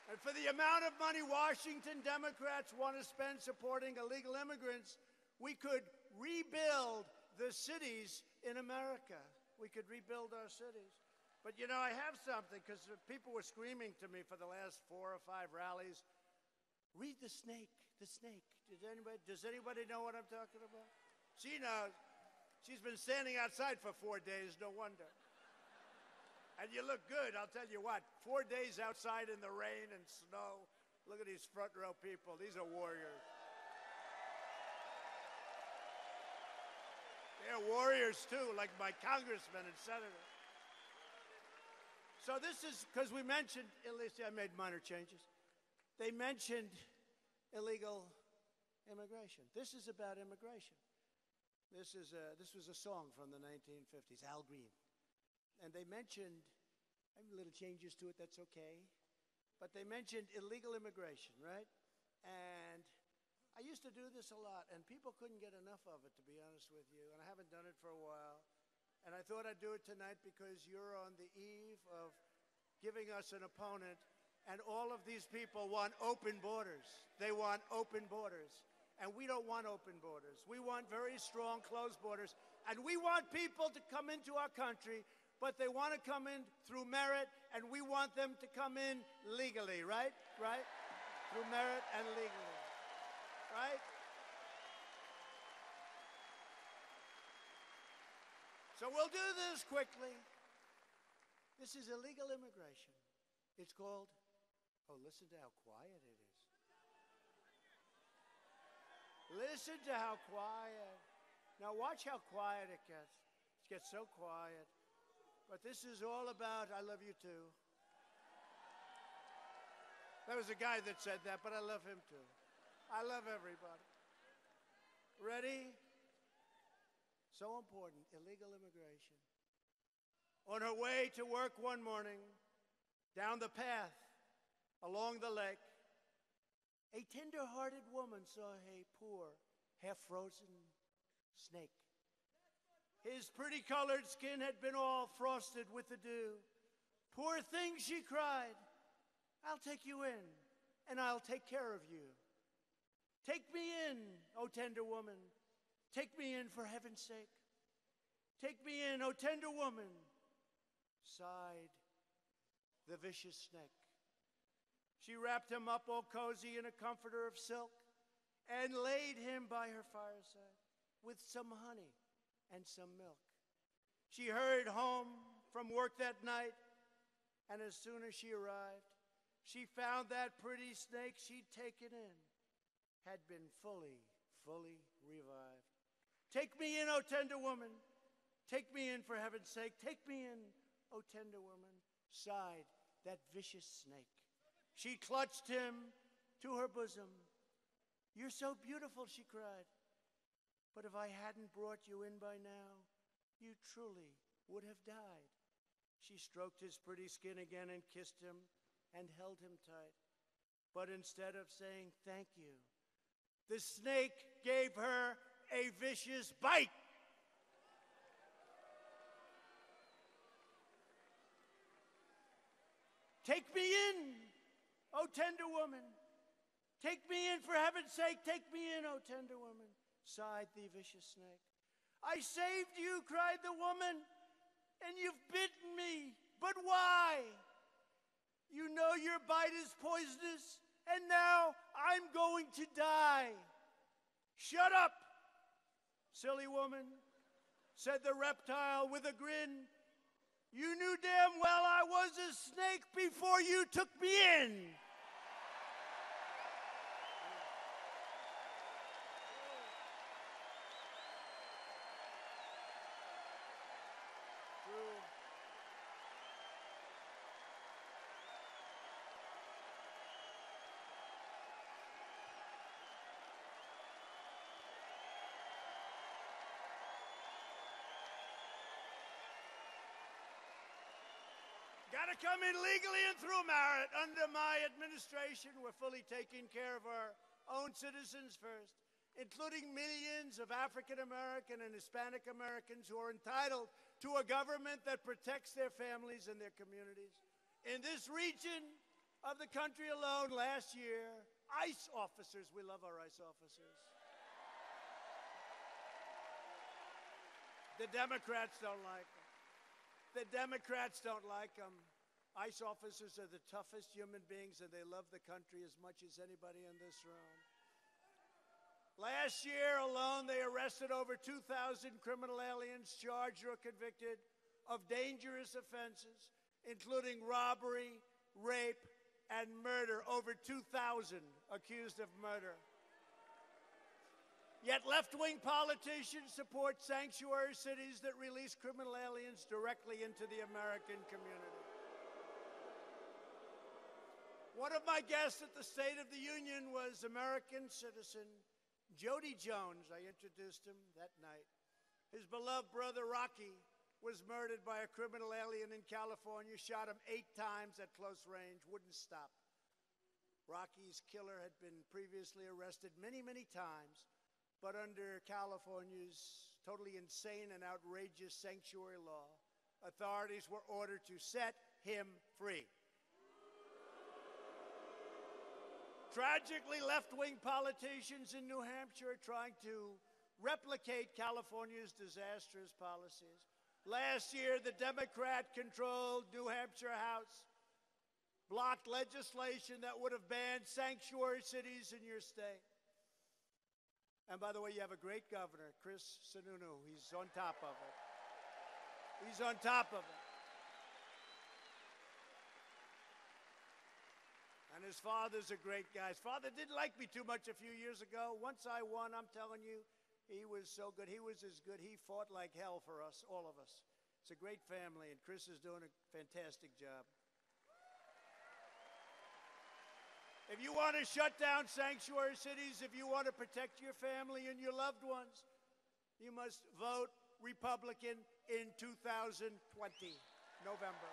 And for the amount of money Washington Democrats want to spend supporting illegal immigrants, we could rebuild the cities in America. We could rebuild our cities. But I have something, because people were screaming to me for the last 4 or 5 rallies. Read The Snake, The Snake. Does anybody know what I'm talking about? She knows. She's been standing outside for 4 days, no wonder. And you look good, I'll tell you what. 4 days outside in the rain and snow. Look at these front row people. These are warriors. They're warriors too, like my congressmen and senators. So this is, because we mentioned, at least I made minor changes. They mentioned illegal immigration. This is about immigration. This was a song from the 1950s, Al Green. And they mentioned, I have little changes to it, that's okay. But they mentioned illegal immigration, right? And I used to do this a lot, and people couldn't get enough of it, to be honest with you. And I haven't done it for a while. And I thought I'd do it tonight because you're on the eve of giving us an opponent. And all of these people want open borders. They want open borders. And we don't want open borders. We want very strong closed borders. And we want people to come into our country, but they want to come in through merit, and we want them to come in legally, right? Right? Through merit and legally. Right? So we'll do this quickly. This is illegal immigration. It's called, listen to how quiet it is. Listen to how quiet. Now watch how quiet it gets. It gets so quiet. But this is all about, I love you too. There was a guy that said that, but I love him too. I love everybody. Ready? So important, illegal immigration. On her way to work one morning, down the path, along the lake, a tender-hearted woman saw a poor, half-frozen snake. His pretty colored skin had been all frosted with the dew. Poor thing, she cried, I'll take you in, and I'll take care of you. Take me in, O tender woman. Take me in for heaven's sake. Take me in, O tender woman, sighed the vicious snake. She wrapped him up all cozy in a comforter of silk and laid him by her fireside with some honey and some milk. She hurried home from work that night, and as soon as she arrived, she found that pretty snake she'd taken in had been fully revived. Take me in, O tender woman. Take me in, for heaven's sake. Take me in, O tender woman, sighed that vicious snake. She clutched him to her bosom. You're so beautiful, she cried. But if I hadn't brought you in by now, you truly would have died. She stroked his pretty skin again and kissed him and held him tight. But instead of saying thank you, the snake gave her a vicious bite. Take me in, O tender woman. Take me in, for heaven's sake. Take me in, O tender woman, sighed the vicious snake. I saved you, cried the woman, and you've bitten me. But why? You know your bite is poisonous, and now I'm going to die. Shut up, silly woman, said the reptile with a grin. You knew damn well I was a snake before you took me in. Got to come in legally and through merit. Under my administration, we're fully taking care of our own citizens first, including millions of African American and Hispanic Americans who are entitled to a government that protects their families and their communities. In this region of the country alone, last year, ICE officers, we love our ICE officers. The Democrats don't like them. The Democrats don't like them. ICE officers are the toughest human beings, and they love the country as much as anybody in this room. Last year alone, they arrested over 2,000 criminal aliens charged or convicted of dangerous offenses, including robbery, rape, and murder. Over 2,000 accused of murder. Yet left-wing politicians support sanctuary cities that release criminal aliens directly into the American community. One of my guests at the State of the Union was American citizen Jody Jones. I introduced him that night. His beloved brother Rocky was murdered by a criminal alien in California, shot him 8 times at close range, wouldn't stop. Rocky's killer had been previously arrested many times, but under California's totally insane and outrageous sanctuary law, authorities were ordered to set him free. Tragically, left-wing politicians in New Hampshire are trying to replicate California's disastrous policies. Last year, the Democrat-controlled New Hampshire House blocked legislation that would have banned sanctuary cities in your state. And by the way, you have a great governor, Chris Sununu. He's on top of it. He's on top of it. And his father's a great guy. His father didn't like me too much a few years ago. Once I won, I'm telling you, he was so good. He was as good. He fought like hell for us, all of us. It's a great family, and Chris is doing a fantastic job. If you want to shut down sanctuary cities, if you want to protect your family and your loved ones, you must vote Republican in 2020, November.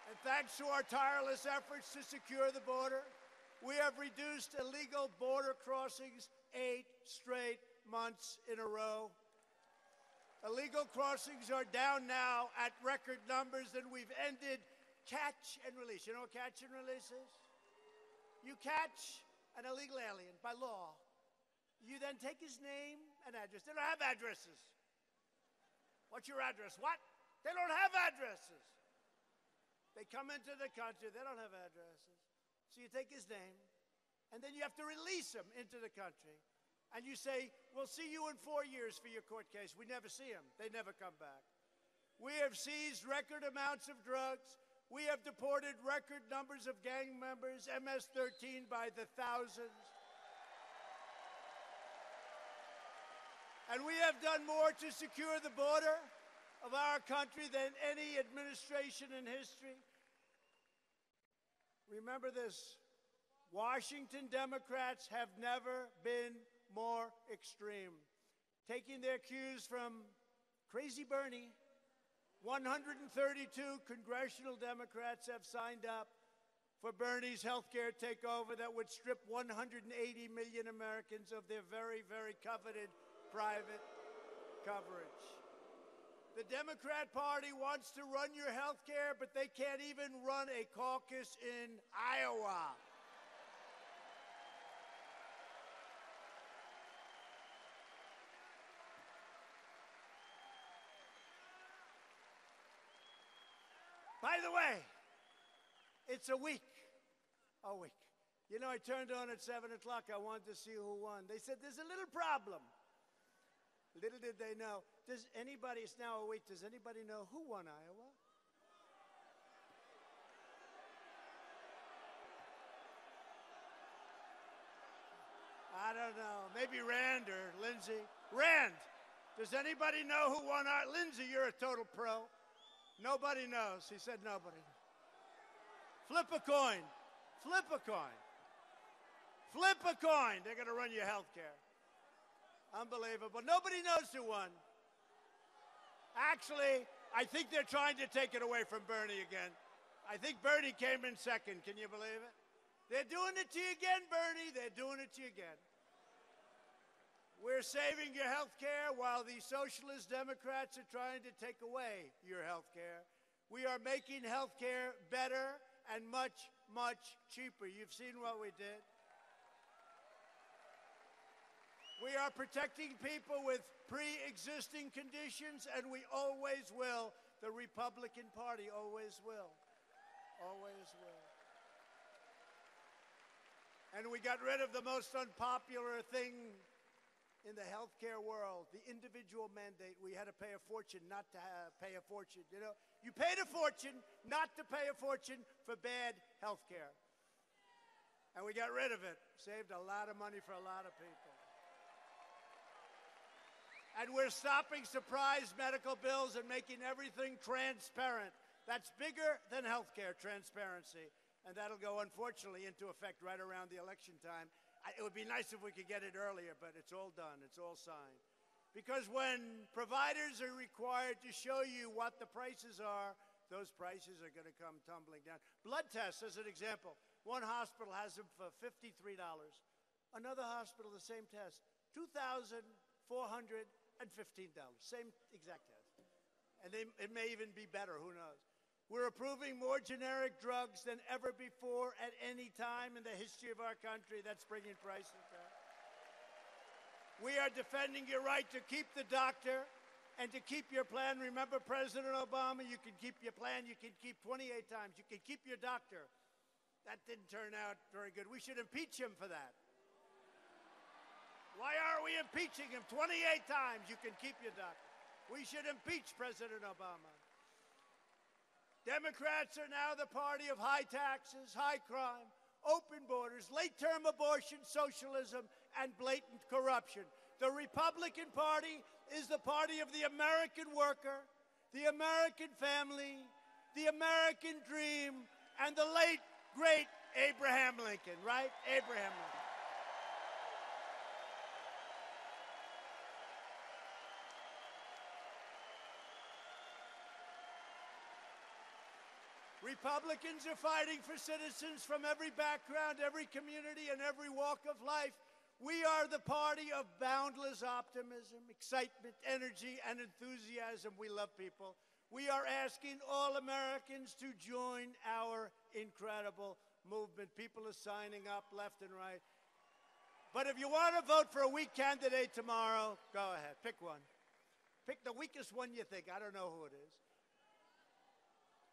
And thanks to our tireless efforts to secure the border, we have reduced illegal border crossings 8 straight months in a row. Illegal crossings are down now at record numbers, and we've ended catch and release. You know what catch and release is? You catch an illegal alien by law. You then take his name and address. They don't have addresses. What's your address? What? They don't have addresses. They come into the country. They don't have addresses. So you take his name, and then you have to release him into the country. And you say, we'll see you in 4 years for your court case. We never see him. They never come back. We have seized record amounts of drugs. We have deported record numbers of gang members, MS-13 by the thousands. And we have done more to secure the border of our country than any administration in history. Remember this, Washington Democrats have never been more extreme. Taking their cues from Crazy Bernie, 132 congressional Democrats have signed up for Bernie's health care takeover that would strip 180 million Americans of their very, very coveted private coverage. The Democrat Party wants to run your health care, but they can't even run a caucus in Iowa. By the way, it's a week. You know, I turned on at 7 o'clock. I wanted to see who won. They said, there's a little problem. Little did they know. Does anybody, it's now a week, does anybody know who won Iowa? I don't know. Maybe Rand or Lindsey. Rand, does anybody know who won Iowa? Lindsey, you're a total pro. Nobody knows. He said nobody. Flip a coin. Flip a coin. Flip a coin. They're going to run your health care. Unbelievable. Nobody knows who won. Actually, I think they're trying to take it away from Bernie again. I think Bernie came in second. Can you believe it? They're doing it to you again, Bernie. They're doing it to you again. We're saving your health care while the socialist Democrats are trying to take away your health care. We are making health care better and much, much cheaper. You've seen what we did. We are protecting people with pre-existing conditions, and we always will. The Republican Party always will. Always will. And we got rid of the most unpopular thing in the healthcare world, the individual mandate. We had to pay a fortune not to pay a fortune. You know, you paid a fortune not to pay a fortune for bad healthcare. And we got rid of it. Saved a lot of money for a lot of people. And we're stopping surprise medical bills and making everything transparent. That's bigger than healthcare transparency. And that'll go, unfortunately, into effect right around the election time. It would be nice if we could get it earlier, but it's all done. It's all signed. Because when providers are required to show you what the prices are, those prices are going to come tumbling down. Blood tests, as an example. One hospital has them for $53. Another hospital, the same test, $2,415. Same exact test. And it may even be better, who knows. We're approving more generic drugs than ever before at any time in the history of our country. That's bringing prices down. We are defending your right to keep the doctor and to keep your plan. Remember President Obama, you can keep your plan, you can keep 28 times. You can keep your doctor. That didn't turn out very good. We should impeach him for that. Why are we impeaching him 28 times? You can keep your doctor. We should impeach President Obama. Democrats are now the party of high taxes, high crime, open borders, late-term abortion, socialism, and blatant corruption. The Republican Party is the party of the American worker, the American family, the American dream, and the late, great Abraham Lincoln, right? Abraham Lincoln. Republicans are fighting for citizens from every background, every community, and every walk of life. We are the party of boundless optimism, excitement, energy, and enthusiasm. We love people. We are asking all Americans to join our incredible movement. People are signing up left and right. But if you want to vote for a weak candidate tomorrow, go ahead. Pick one. Pick the weakest one you think. I don't know who it is.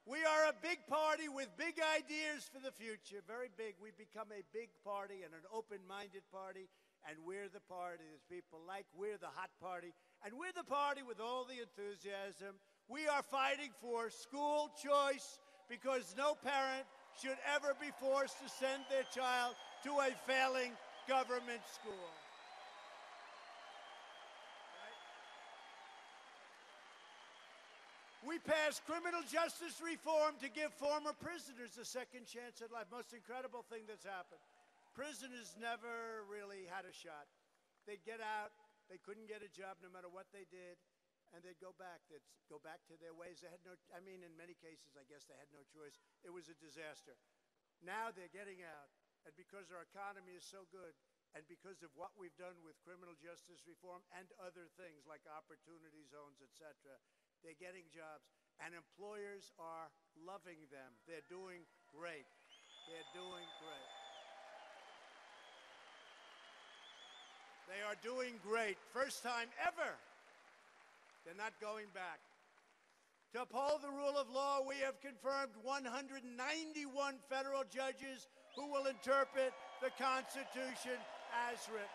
We are a big party with big ideas for the future, very big. We've become a big party and an open-minded party, and we're the party that people like. We're the hot party, and we're the party with all the enthusiasm. We are fighting for school choice, because no parent should ever be forced to send their child to a failing government school. We passed criminal justice reform to give former prisoners a second chance at life. Most incredible thing that's happened. Prisoners never really had a shot. They'd get out, they couldn't get a job no matter what they did, and they'd go back. They'd go back to their ways. They had no, I mean, in many cases, I guess they had no choice. It was a disaster. Now they're getting out, and because our economy is so good, and because of what we've done with criminal justice reform and other things like opportunity zones, etc., they're getting jobs, and employers are loving them. They're doing great. They're doing great. They are doing great. First time ever. They're not going back. To uphold the rule of law, we have confirmed 191 federal judges who will interpret the Constitution as written.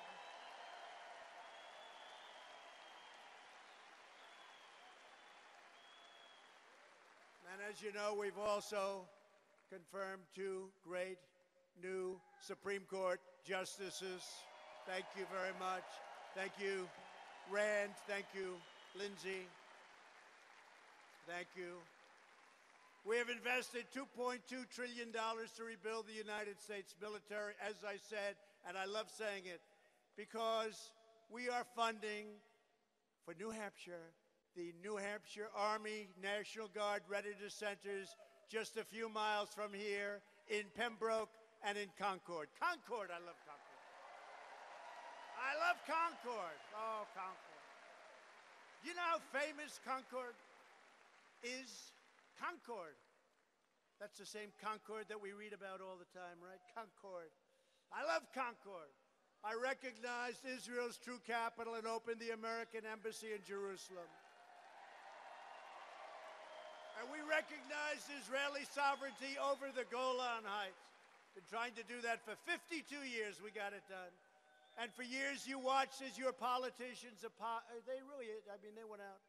And as you know, we've also confirmed 2 great new Supreme Court justices. Thank you very much. Thank you, Rand. Thank you, Lindsey. Thank you. We have invested $2.2 trillion to rebuild the United States military, as I said, and I love saying it, because we are funding for New Hampshire the New Hampshire Army National Guard Readiness Centers just a few miles from here in Pembroke and in Concord. Concord, I love Concord. I love Concord. Oh, Concord. You know how famous Concord is? Concord. That's the same Concord that we read about all the time, right? Concord. I love Concord. I recognized Israel's true capital and opened the American embassy in Jerusalem. And we recognized Israeli sovereignty over the Golan Heights. Been trying to do that for 52 years. We got it done. And for years you watched as your politicians, they went out.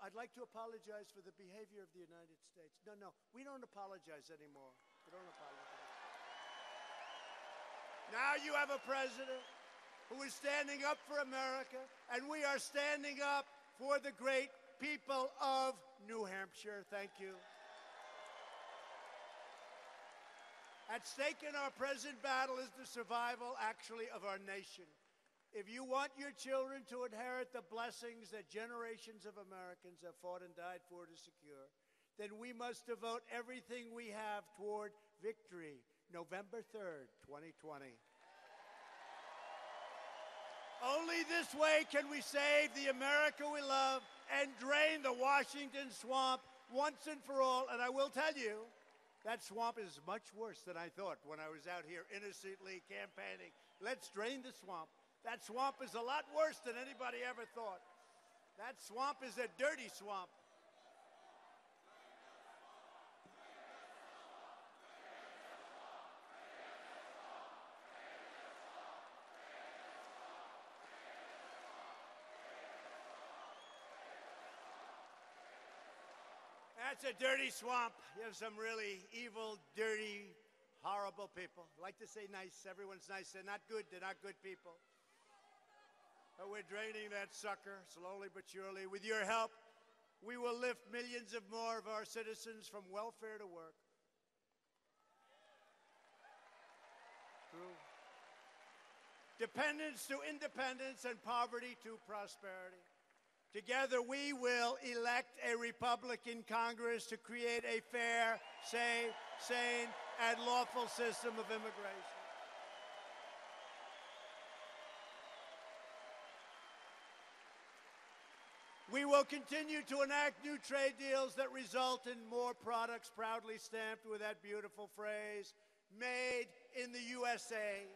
I'd like to apologize for the behavior of the United States. No, we don't apologize anymore. We don't apologize. Now you have a president who is standing up for America, and we are standing up for the great people of New Hampshire. Thank you. At stake in our present battle is the survival, actually, of our nation. If you want your children to inherit the blessings that generations of Americans have fought and died for to secure, then we must devote everything we have toward victory. November 3rd, 2020. Only this way can we save the America we love and drain the Washington swamp once and for all. And I will tell you, that swamp is much worse than I thought when I was out here innocently campaigning. Let's drain the swamp. That swamp is a lot worse than anybody ever thought. That swamp is a dirty swamp. That's a dirty swamp. You have some really evil, dirty, horrible people. I like to say nice. Everyone's nice. They're not good. They're not good people. But we're draining that sucker slowly but surely. With your help, we will lift millions of more of our citizens from welfare to work. True. Dependence to independence and poverty to prosperity. Together, we will elect a Republican Congress to create a fair, safe, sane, and lawful system of immigration. We will continue to enact new trade deals that result in more products proudly stamped with that beautiful phrase, made in the USA.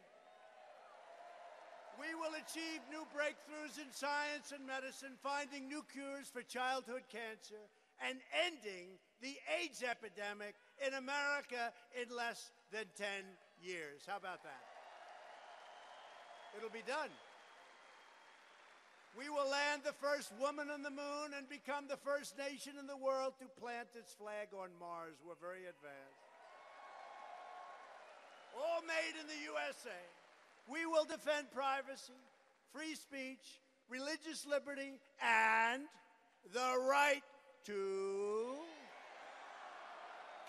We will achieve new breakthroughs in science and medicine, finding new cures for childhood cancer, and ending the AIDS epidemic in America in less than 10 years. How about that? It'll be done. We will land the first woman on the moon and become the first nation in the world to plant its flag on Mars. We're very advanced. All made in the USA. We will defend privacy, free speech, religious liberty, and the right to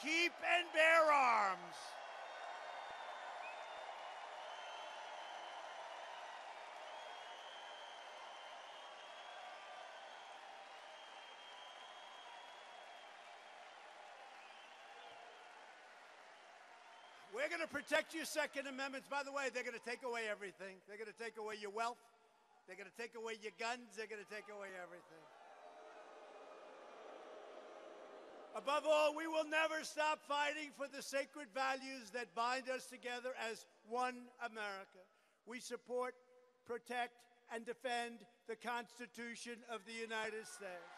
keep and bear arms. We're going to protect your Second Amendments. By the way, they're going to take away everything. They're going to take away your wealth. They're going to take away your guns. They're going to take away everything. Above all, we will never stop fighting for the sacred values that bind us together as one America. We support, protect, and defend the Constitution of the United States.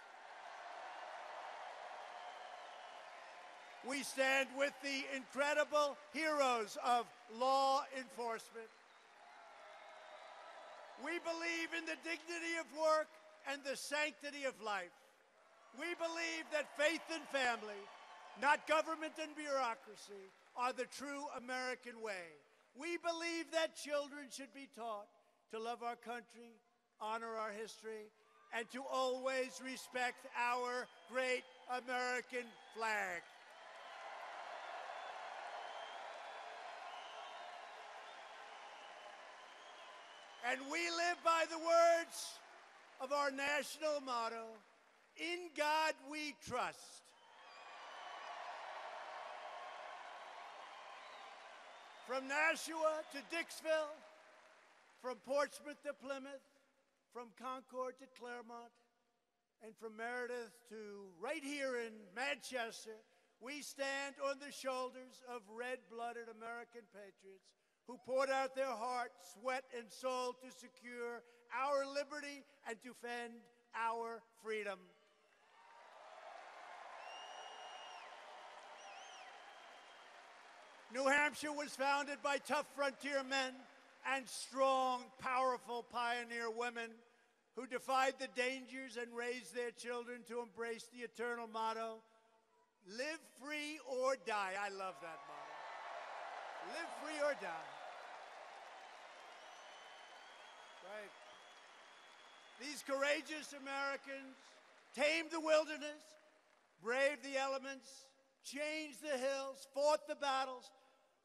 We stand with the incredible heroes of law enforcement. We believe in the dignity of work and the sanctity of life. We believe that faith and family, not government and bureaucracy, are the true American way. We believe that children should be taught to love our country, honor our history, and to always respect our great American flag. And we live by the words of our national motto, "In God we trust." From Nashua to Dixville, from Portsmouth to Plymouth, from Concord to Claremont, and from Meredith to right here in Manchester, we stand on the shoulders of red-blooded American patriots who poured out their heart, sweat, and soul to secure our liberty and to defend our freedom. New Hampshire was founded by tough frontier men and strong, powerful pioneer women who defied the dangers and raised their children to embrace the eternal motto, "Live free or die." I love that motto. Live free or die. Right. These courageous Americans tamed the wilderness, braved the elements, changed the hills, fought the battles,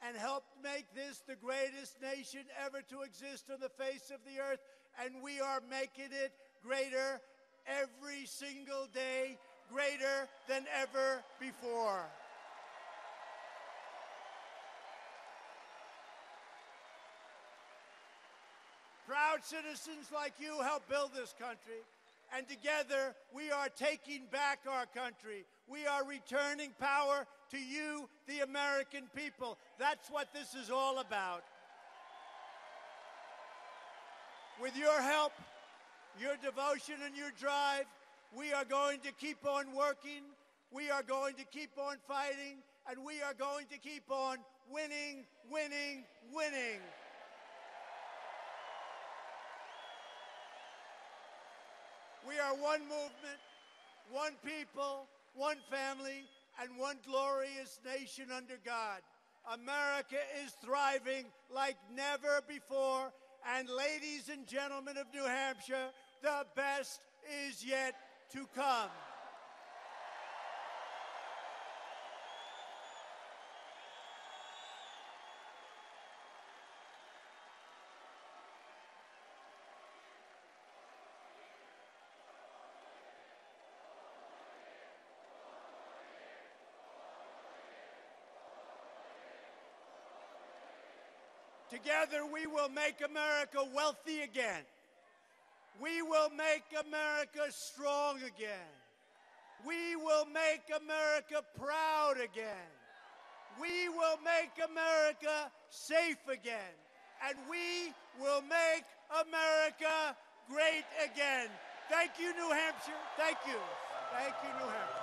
and helped make this the greatest nation ever to exist on the face of the earth. And we are making it greater every single day, greater than ever before. Proud citizens like you help build this country, and together we are taking back our country. We are returning power to you, the American people. That's what this is all about. With your help, your devotion, and your drive, we are going to keep on working, we are going to keep on fighting, and we are going to keep on winning, winning, winning. We are one movement, one people, one family, and one glorious nation under God. America is thriving like never before. And ladies and gentlemen of New Hampshire, the best is yet to come. Together, we will make America wealthy again. We will make America strong again. We will make America proud again. We will make America safe again. And we will make America great again. Thank you, New Hampshire. Thank you. Thank you, New Hampshire.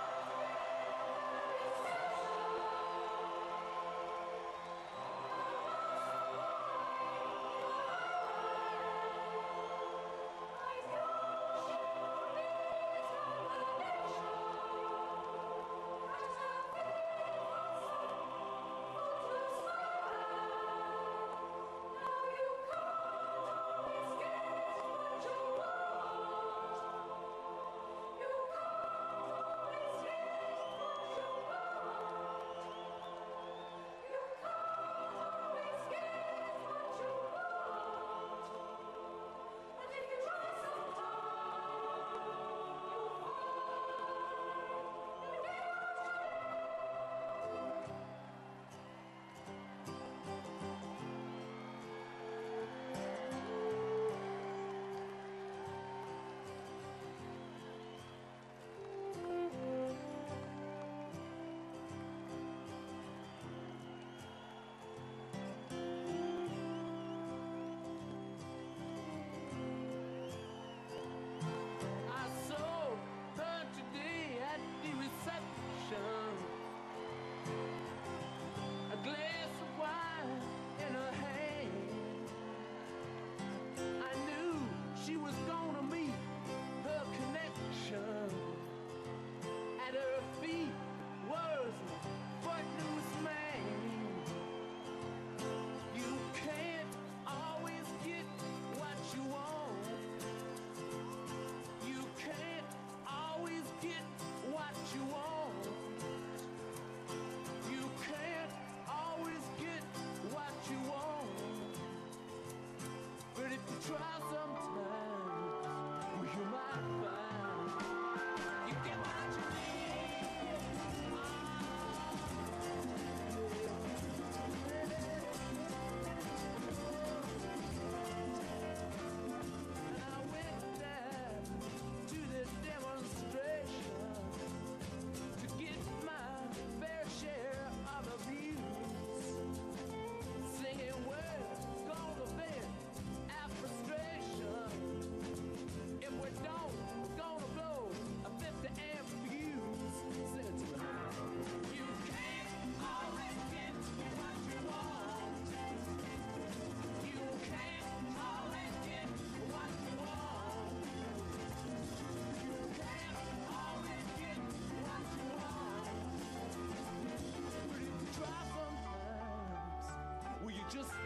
just